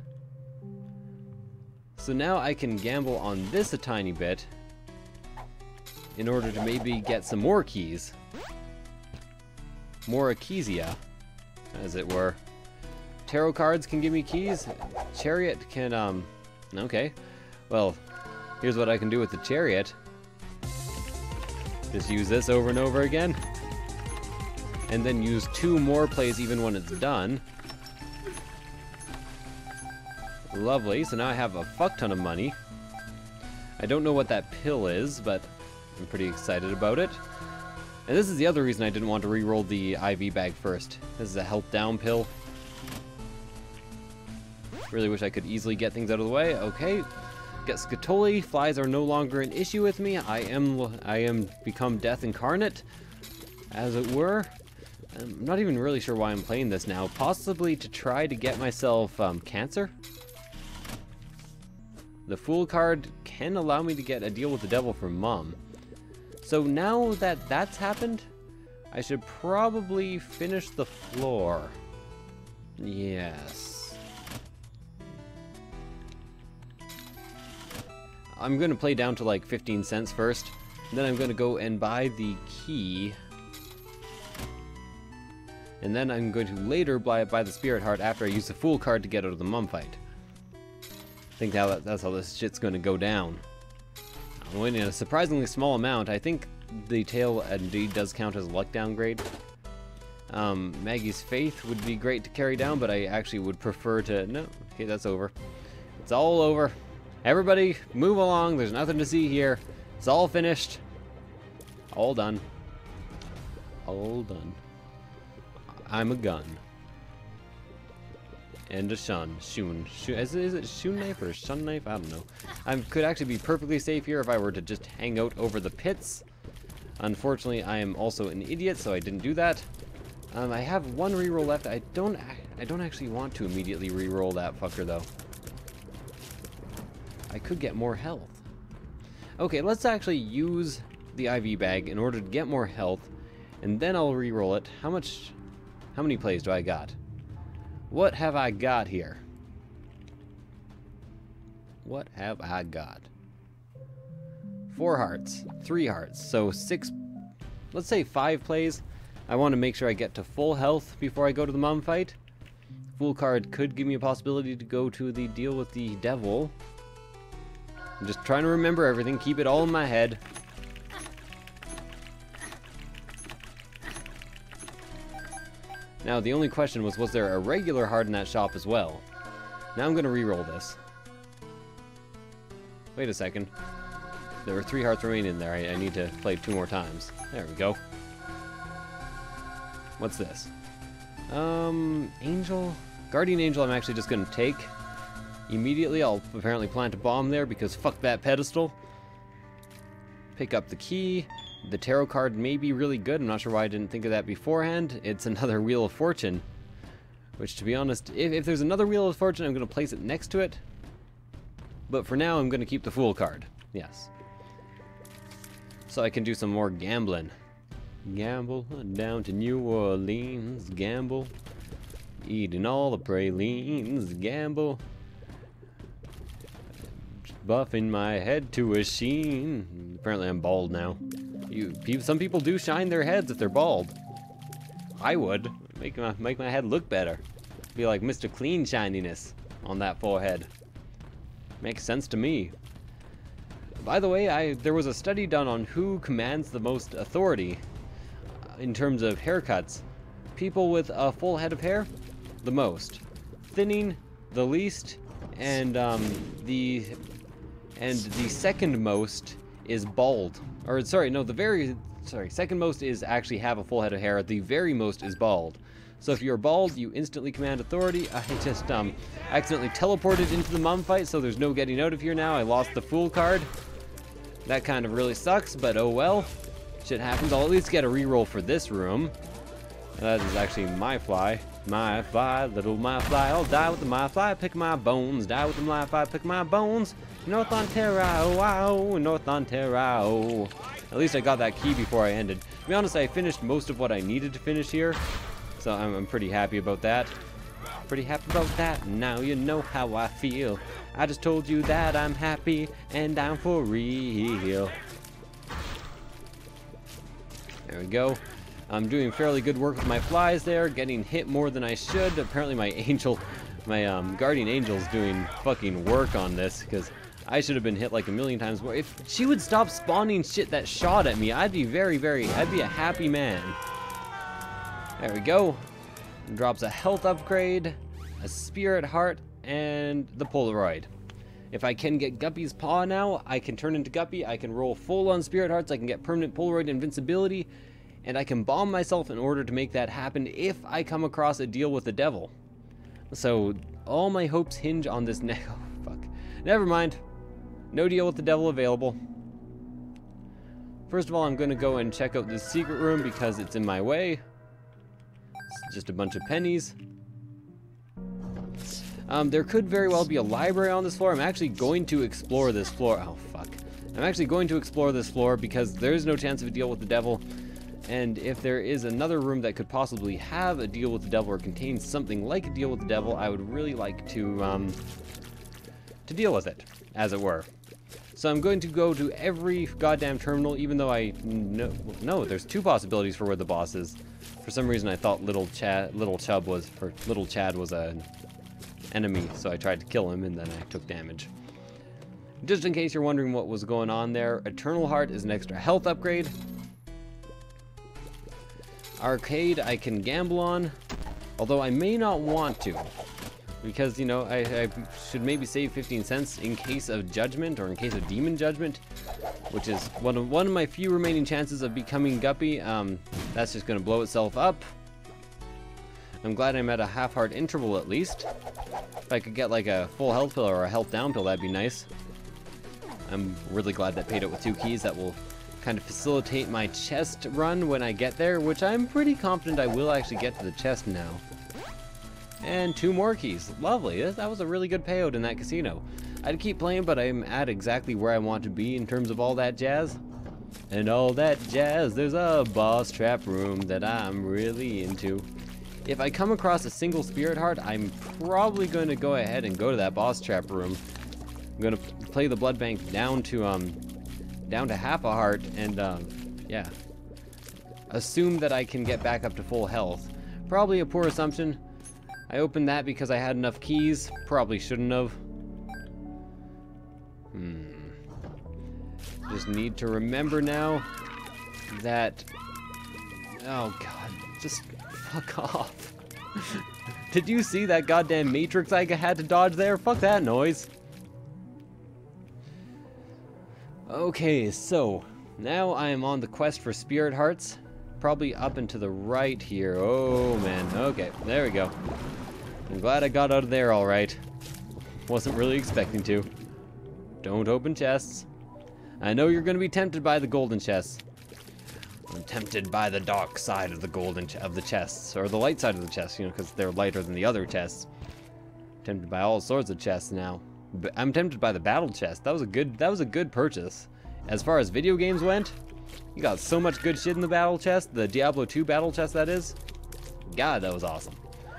So now I can gamble on this a tiny bit in order to maybe get some more keys. More Akesia, as it were. Tarot cards can give me keys. Chariot can, okay. Well, here's what I can do with the chariot. Just use this over and over again. And then use 2 more plays even when it's done. Lovely, so now I have a fuck ton of money. I don't know what that pill is, but I'm pretty excited about it. And this is the other reason I didn't want to re-roll the IV bag first. This is a health down pill. Really wish I could easily get things out of the way. Okay, get Scatoli. Flies are no longer an issue with me. I am become death incarnate, as it were. I'm not even really sure why I'm playing this now. Possibly to try to get myself cancer. The Fool card can allow me to get a deal with the devil from Mom. So now that that's happened, I should probably finish the floor. Yes. I'm going to play down to like 15 cents first. And then I'm going to go and buy the key. And then I'm going to later buy the Spirit Heart after I use the Fool card to get out of the Mum fight. I think that's how this shit's going to go down. I'm winning a surprisingly small amount. I think the tail indeed does count as a luck downgrade. Maggie's Faith would be great to carry down, but I actually would prefer to... No, okay, that's over. It's all over. Everybody, move along. There's nothing to see here. It's all finished. All done. All done. I'm a gun. And a shun. Is it shun knife or shun knife? I don't know. I could actually be perfectly safe here if I were to just hang out over the pits. Unfortunately, I am also an idiot, so I didn't do that. I have 1 reroll left. I don't actually want to immediately reroll that fucker, though. I could get more health. Okay, let's actually use the IV bag in order to get more health, and then I'll reroll it. How many plays do I got? What have I got here? What have I got? 4 hearts, 3 hearts, so 6, let's say 5 plays. I want to make sure I get to full health before I go to the Mum fight. Fool card could give me a possibility to go to the deal with the devil. I'm just trying to remember everything, keep it all in my head. Now, the only question was there a regular heart in that shop as well? Now I'm going to re-roll this. Wait a second. There were 3 hearts remaining in there. I need to play 2 more times. There we go. What's this? Angel? Guardian Angel I'm actually just going to take. Immediately, I'll apparently plant a bomb there because fuck that pedestal. Pick up the key. The tarot card may be really good. I'm not sure why I didn't think of that beforehand. It's another Wheel of Fortune. Which, to be honest, if there's another Wheel of Fortune, I'm going to place it next to it. But for now, I'm going to keep the Fool card. Yes. So I can do some more gambling. Gamble down to New Orleans. Gamble. Eating all the pralines. Gamble. Buffing my head to a sheen. Apparently I'm bald now. Some people do shine their heads if they're bald. I would. Make my head look better. Be like Mr. Clean shininess on that forehead. Makes sense to me. By the way, there was a study done on who commands the most authority in terms of haircuts. People with a full head of hair, the most. Thinning, the least, and the second most is bald. Or sorry, no, second most is actually have a full head of hair. The very most is bald. So if you're bald, you instantly command authority. I just accidentally teleported into the Mum fight, so there's no getting out of here now. I lost the Fool card. That kind of really sucks, but oh well. Shit happens. I'll at least get a reroll for this room. That is actually my fly. My fly, little my fly. I'll die with the my fly, pick my bones. Die with the my fly, pick my bones. North Ontario, wow, North Ontario. At least I got that key before I ended. To be honest, I finished most of what I needed to finish here. So I'm pretty happy about that. Pretty happy about that. Now you know how I feel. I just told you that I'm happy and down for real. There we go. I'm doing fairly good work with my flies there, getting hit more than I should. Apparently my guardian angel's doing fucking work on this, because I should have been hit like a million times more. If she would stop spawning shit that shot at me, I'd be I'd be a happy man. There we go. Drops a health upgrade, a spirit heart, and the Polaroid. If I can get Guppy's paw now, I can turn into Guppy, I can roll full on spirit hearts, I can get permanent Polaroid invincibility, and I can bomb myself in order to make that happen if I come across a deal with the devil. So all my hopes hinge on this oh, fuck. Never mind. No deal with the devil available. First of all, I'm going to go and check out this secret room because it's in my way. It's just a bunch of pennies. There could very well be a library on this floor. I'm actually going to explore this floor. Oh, fuck. I'm actually going to explore this floor because there's no chance of a deal with the devil. And if there is another room that could possibly have a deal with the devil or contain something like a deal with the devil, I would really like to deal with it, as it were. So I'm going to go to every goddamn terminal, even though I know... No, there's two possibilities for where the boss is. For some reason I thought little Chad was an enemy, so I tried to kill him and then I took damage. Just in case you're wondering what was going on there, Eternal Heart is an extra health upgrade. Arcade I can gamble on, although I may not want to, because, you know, I should maybe save 15 cents in case of judgment, or in case of demon judgment, which is one of my few remaining chances of becoming Guppy. That's just going to blow itself up. I'm glad I'm at a half heart interval at least. If I could get like a full health pill or a health down pill, that'd be nice. I'm really glad that paid out with 2 keys. That will kind of facilitate my chest run when I get there, which I'm pretty confident I will actually get to the chest now. And 2 more keys. Lovely. That was a really good payout in that casino. I'd keep playing, but I'm at exactly where I want to be in terms of all that jazz. And all that jazz, there's a boss trap room that I'm really into. If I come across a single spirit heart, I'm probably going to go ahead and go to that boss trap room. I'm going to play the blood bank down to half a heart and yeah, assume that I can get back up to full health. Probably a poor assumption. I opened that because I had enough keys. Probably shouldn't have. Just need to remember now that... Oh god, just fuck off. Did you see that goddamn matrix I had to dodge there? Fuck that noise. Okay, so now I am on the quest for spirit hearts. Probably up and to the right here. Oh man, okay, there we go. I'm glad I got out of there all right. Wasn't really expecting to. Don't open chests. I know you're gonna be tempted by the golden chests. I'm tempted by the dark side of the chests, or the light side of the chests, you know, because they're lighter than the other chests. Tempted by all sorts of chests now. But I'm tempted by the battle chest. That was a good purchase. As far as video games went, you got so much good shit in the battle chest. The Diablo 2 battle chest, that is. God, that was awesome.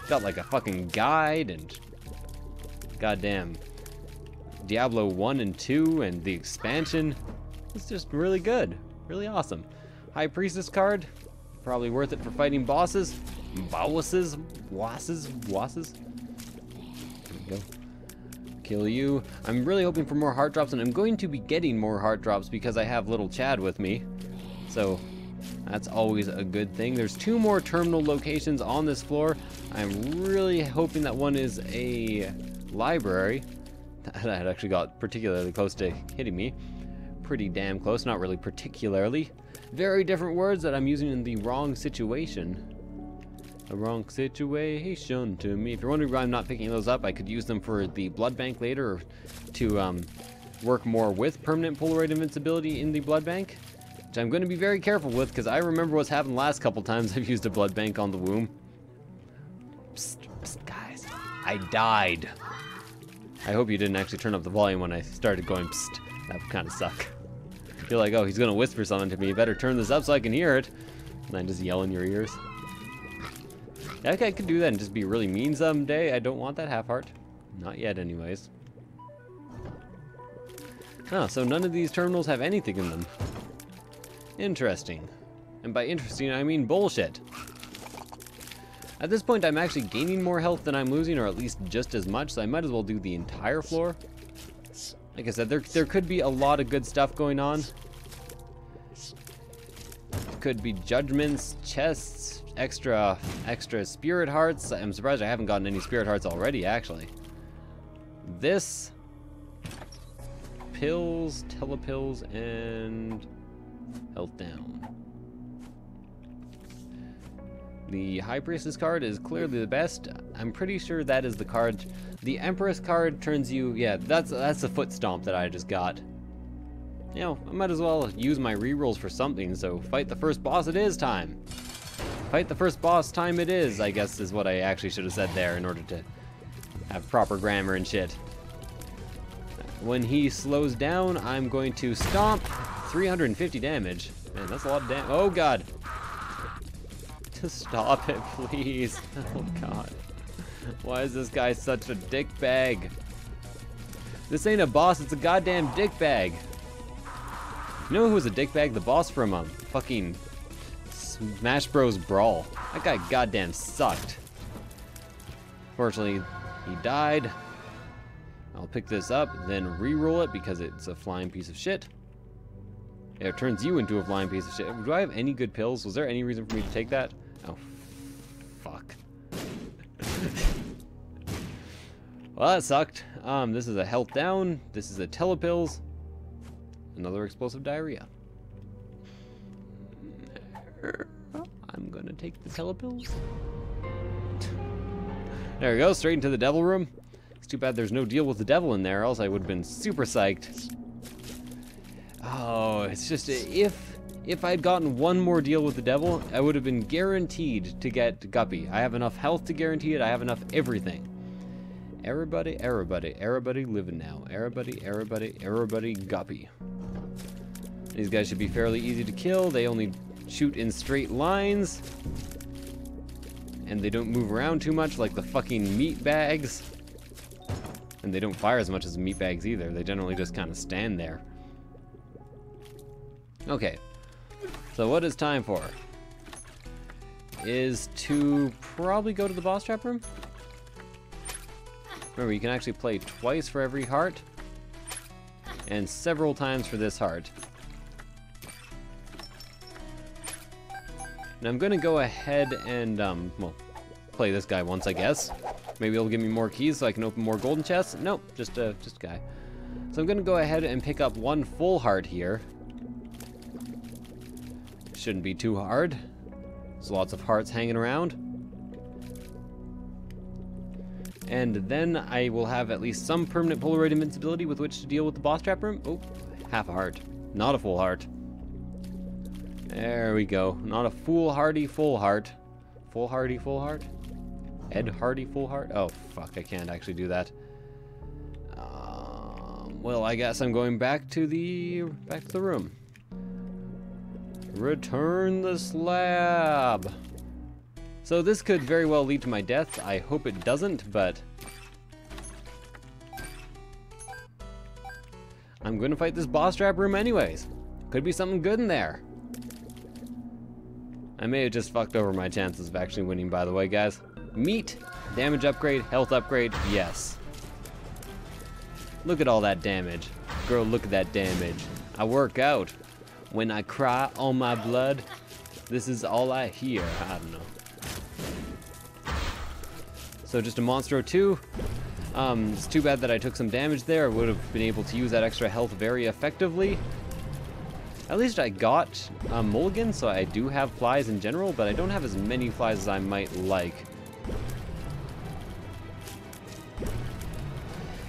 Got like a fucking guide and goddamn Diablo 1 and 2 and the expansion. It's just really good. Really awesome. High Priestess card. Probably worth it for fighting bosses. Bosses. There we go. Kill you. I'm really hoping for more heart drops, and I'm going to be getting more heart drops because I have little Chad with me. So that's always a good thing. There's 2 more terminal locations on this floor. I'm really hoping that one is a library. That actually got particularly close to hitting me. Pretty damn close, not really particularly. Very different words that I'm using in the wrong situation. A wrong situation to me. If you're wondering why I'm not picking those up, I could use them for the blood bank later, or to work more with permanent Polaroid invincibility in the blood bank, which I'm going to be very careful with because I remember what's happened the last couple times I've used a blood bank on the womb. Psst, psst, guys. I died. I hope you didn't actually turn up the volume when I started going psst. That would kind of suck. I feel like, oh, he's going to whisper something to me. You better turn this up so I can hear it. And then just yell in your ears. That guy could do that and just be really mean someday. I don't want that half heart. Not yet, anyways. Oh, so none of these terminals have anything in them. Interesting. And by interesting, I mean bullshit. At this point, I'm actually gaining more health than I'm losing, or at least just as much, so I might as well do the entire floor. Like I said, there could be a lot of good stuff going on. Could be judgments, chests, extra spirit hearts. I'm surprised I haven't gotten any spirit hearts already, actually. This, pills, telepills, and health down. The High Priestess card is clearly the best. I'm pretty sure that is the card. The Empress card turns you, yeah, that's a foot stomp that I just got. You know, I might as well use my rerolls for something, so fight the first boss it is time. Fight the first boss time it is, I guess is what I actually should have said there in order to have proper grammar and shit. When he slows down, I'm going to stomp. 350 damage. Man, that's a lot of damage. Oh god. Just stop it, please. Oh god. Why is this guy such a dick bag? This ain't a boss, it's a goddamn dick bag. You know who was a dick bag? The boss from fucking Smash Bros. Brawl. That guy goddamn sucked. Fortunately, he died. I'll pick this up, then re-roll it because it's a flying piece of shit. Yeah, it turns you into a flying piece of shit. Do I have any good pills? Was there any reason for me to take that? Oh, fuck. Well, that sucked. This is a health down. This is a telepills. Another explosive diarrhea. I'm gonna take the telepills. There we go, straight into the devil room. It's too bad there's no deal with the devil in there, else I would have been super psyched. Oh, it's just, if I'd gotten one more deal with the devil, I would have been guaranteed to get Guppy. I have enough health to guarantee it, I have enough everything. Everybody living now. Everybody Guppy. These guys should be fairly easy to kill. They only shoot in straight lines. And they don't move around too much like the fucking meat bags. And they don't fire as much as the meat bags either. They generally just kind of stand there. Okay. So what is time for? Is to probably go to the boss trap room. Remember, you can actually play twice for every heart. And several times for this heart. And I'm gonna go ahead and, well, play this guy once, I guess. Maybe it'll give me more keys so I can open more golden chests. Nope, just a guy. So I'm gonna go ahead and pick up one full heart here. Shouldn't be too hard. There's lots of hearts hanging around. And then I will have at least some permanent Polaroid invincibility with which to deal with the boss trap room. Oh, half a heart. Not a full heart. There we go. Not a foolhardy full heart. Foolhardy full heart? Ed Hardy full heart? Oh, fuck, I can't actually do that. Well, I guess I'm going back to the room. Return the slab. So this could very well lead to my death. I hope it doesn't, but I'm going to fight this boss trap room anyways. Could be something good in there. I may have just fucked over my chances of actually winning, by the way, guys. Meat, damage upgrade, health upgrade, yes. Look at all that damage. Girl, look at that damage. I work out. When I cry all my blood, this is all I hear. I don't know. So just a Monstro 2. It's too bad that I took some damage there. I would have been able to use that extra health very effectively. At least I got Mulligan, so I do have flies in general, but I don't have as many flies as I might like.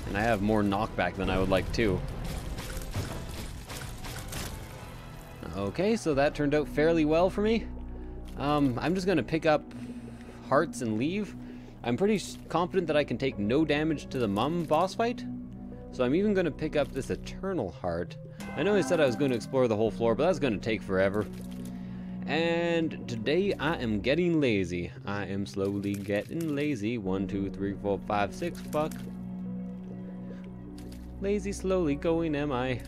And I have more knockback than I would like too. Okay, so that turned out fairly well for me. I'm just gonna pick up hearts and leave. I'm pretty confident that I can take no damage to the mum boss fight. So I'm even gonna pick up this eternal heart. I know I said I was going to explore the whole floor, but that's going to take forever. And today I am getting lazy. I am slowly getting lazy. 1, 2, 3, 4, 5, 6. Fuck. Lazy, slowly going. Am I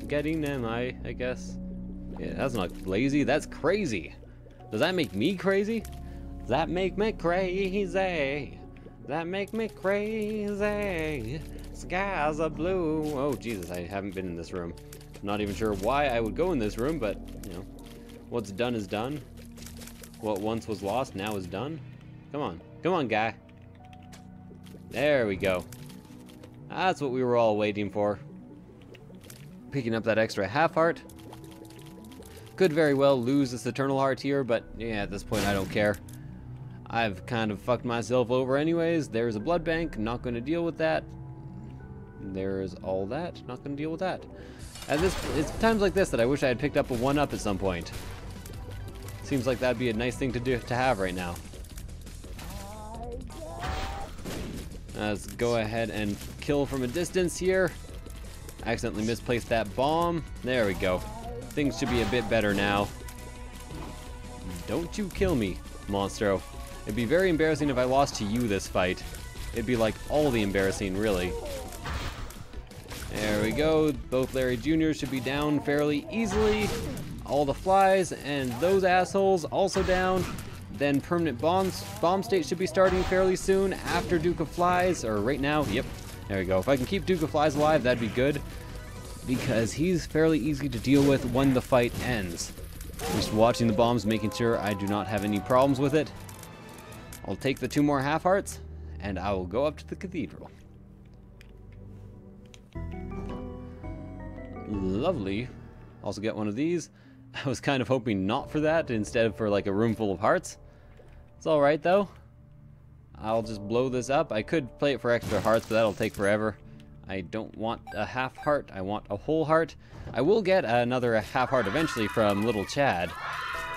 getting? Am I guess. Yeah, that's not lazy. That's crazy. Does that make me crazy? Does that make me crazy? That make me crazy. Skies are blue. Oh Jesus, I haven't been in this room. I'm not even sure why I would go in this room, but you know, what's done is done. What once was lost now is done. Come on, guy. There we go. That's what we were all waiting for. Picking up that extra half heart. Could very well lose this eternal heart here, but yeah, at this point I don't care. I've kind of fucked myself over anyways. There's a blood bank, not going to deal with that. There's all that, not going to deal with that. It's times like this that I wish I had picked up a 1-up at some point. Seems like that'd be a nice thing to have right now. Let's go ahead and kill from a distance here. I accidentally misplaced that bomb. There we go. Things should be a bit better now. Don't you kill me, Monstro. It'd be very embarrassing if I lost to you this fight. It'd be like all the embarrassing, really. There we go. Both Larry Jr.'s should be down fairly easily. All the flies and those assholes also down. Then permanent bomb state should be starting fairly soon after Duke of Flies, or right now. Yep, there we go. If I can keep Duke of Flies alive, that'd be good, because he's fairly easy to deal with when the fight ends. Just watching the bombs, making sure I do not have any problems with it. I'll take the 2 more half hearts, and I will go up to the cathedral. Lovely. Also get one of these. I was kind of hoping not for that, instead of for like a room full of hearts. It's alright though. I'll just blow this up. I could play it for extra hearts, but that'll take forever. I don't want a half heart, I want a whole heart. I will get another half heart eventually from little Chad,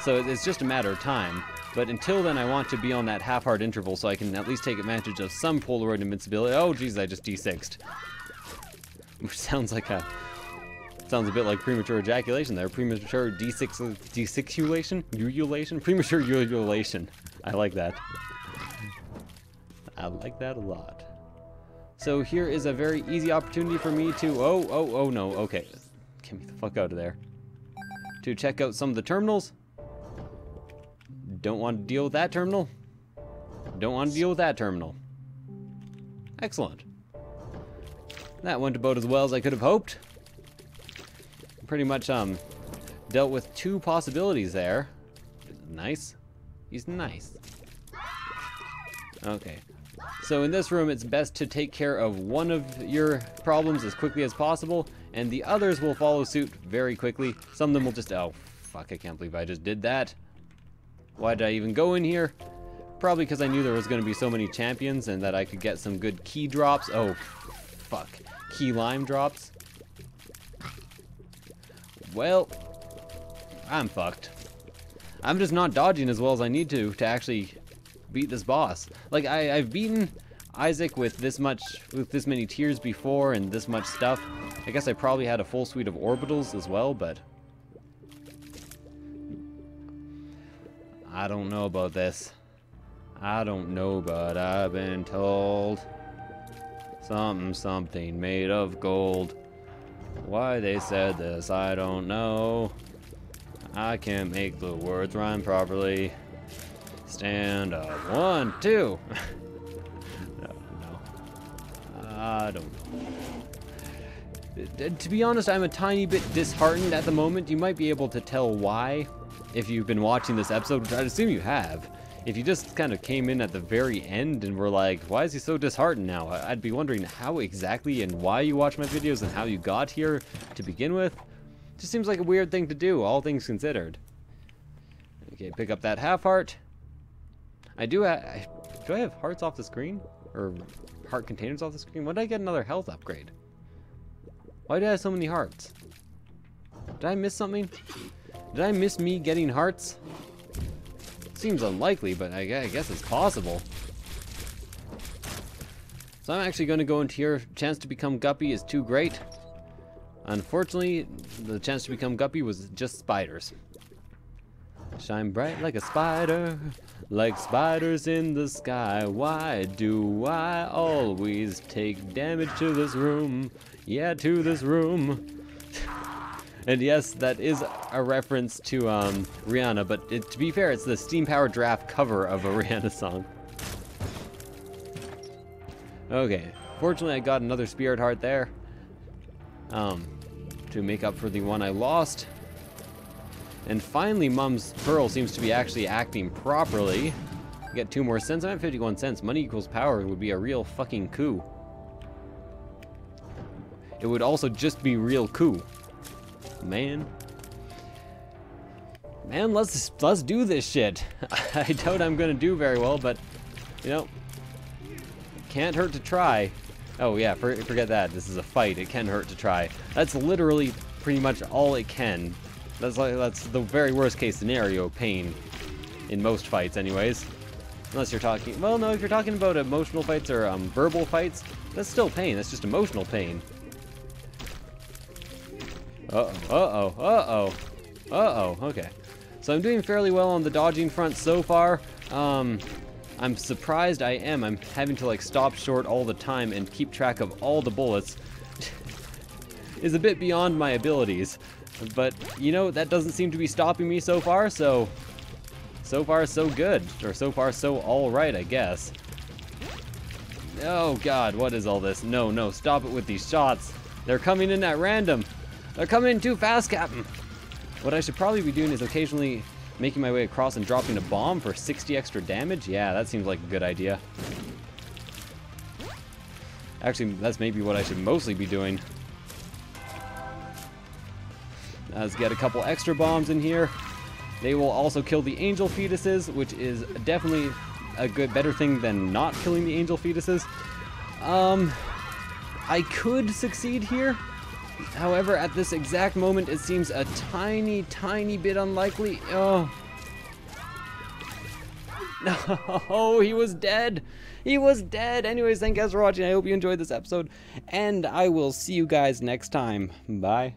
so it's just a matter of time. But until then, I want to be on that half heart interval so I can at least take advantage of some Polaroid invincibility. Oh jeez, I just D6'd. Which sounds like a... Sounds a bit like premature ejaculation there. Premature desixulation? Ululation? Premature ululation. I like that. I like that a lot. So here is a very easy opportunity for me to... Oh no. Okay. Get me the fuck out of there. To check out some of the terminals. Don't want to deal with that terminal. Don't want to deal with that terminal. Excellent. That went about as well as I could have hoped. Pretty much dealt with 2 possibilities there. Nice. He's nice. Okay. So in this room, it's best to take care of one of your problems as quickly as possible, and the others will follow suit very quickly. Some of them will just... Oh, fuck, I can't believe I just did that. Why did I even go in here? Probably because I knew there was going to be so many champions and that I could get some good key drops. Oh, fuck. Key lime drops. Well, I'm fucked. I'm just not dodging as well as I need to actually beat this boss. Like, I've beaten Isaac with this many tiers before and this much stuff. I guess I probably had a full suite of orbitals as well, but I don't know about this. I don't know, but I've been told something made of gold. Why they said this, I don't know. I can't make the words rhyme properly. Stand up. 1, 2. No. I don't know. To be honest, I'm a tiny bit disheartened at the moment. You might be able to tell why if you've been watching this episode, which I'd assume you have. If you just kind of came in at the very end and were like, why is he so disheartened now? I'd be wondering how exactly and why you watch my videos and how you got here to begin with. Just seems like a weird thing to do, all things considered. Okay, pick up that half heart. Do I have hearts off the screen? Or heart containers off the screen? When did I get another health upgrade? Why do I have so many hearts? Did I miss something? Did I miss me getting hearts? Seems unlikely, but I guess it's possible. So I'm actually going to go into here. Chance to become Guppy is too great. Unfortunately, the chance to become Guppy was just spiders. Shine bright like a spider, like spiders in the sky. Why do I always take damage to this room? Yeah, to this room. And yes, that is a reference to Rihanna, but to be fair, it's the Steam Power Draft cover of a Rihanna song. Okay, fortunately I got another Spirit Heart there, to make up for the one I lost. And finally, Mum's Pearl seems to be actually acting properly. Get 2 more cents. I'm at 51 cents. Money equals power would be a real fucking coup. It would also just be real coup. Man, let's do this shit. I doubt I'm gonna do very well, but you know, can't hurt to try. Oh yeah, forget that. This is a fight. It can hurt to try. That's literally pretty much all it can. That's the very worst case scenario, pain. In most fights, anyways. Unless you're talking, well, no, if you're talking about emotional fights or verbal fights, that's still pain. That's just emotional pain. Okay. So I'm doing fairly well on the dodging front so far. I'm surprised I'm having to like stop short all the time and keep track of all the bullets. Is a bit beyond my abilities. But, you know, that doesn't seem to be stopping me so far, so far so good. Or so far so alright, I guess. Oh god, what is all this? No, stop it with these shots. They're coming in at random. They're coming in too fast, Captain. What I should probably be doing is occasionally making my way across and dropping a bomb for 60 extra damage. Yeah, that seems like a good idea. Actually, that's maybe what I should mostly be doing. Let's get a couple extra bombs in here. They will also kill the angel fetuses, which is definitely a better thing than not killing the angel fetuses. I could succeed here. However, at this exact moment, it seems a tiny bit unlikely. Oh. No, he was dead. He was dead. Anyways, thank you guys for watching. I hope you enjoyed this episode, and I will see you guys next time. Bye.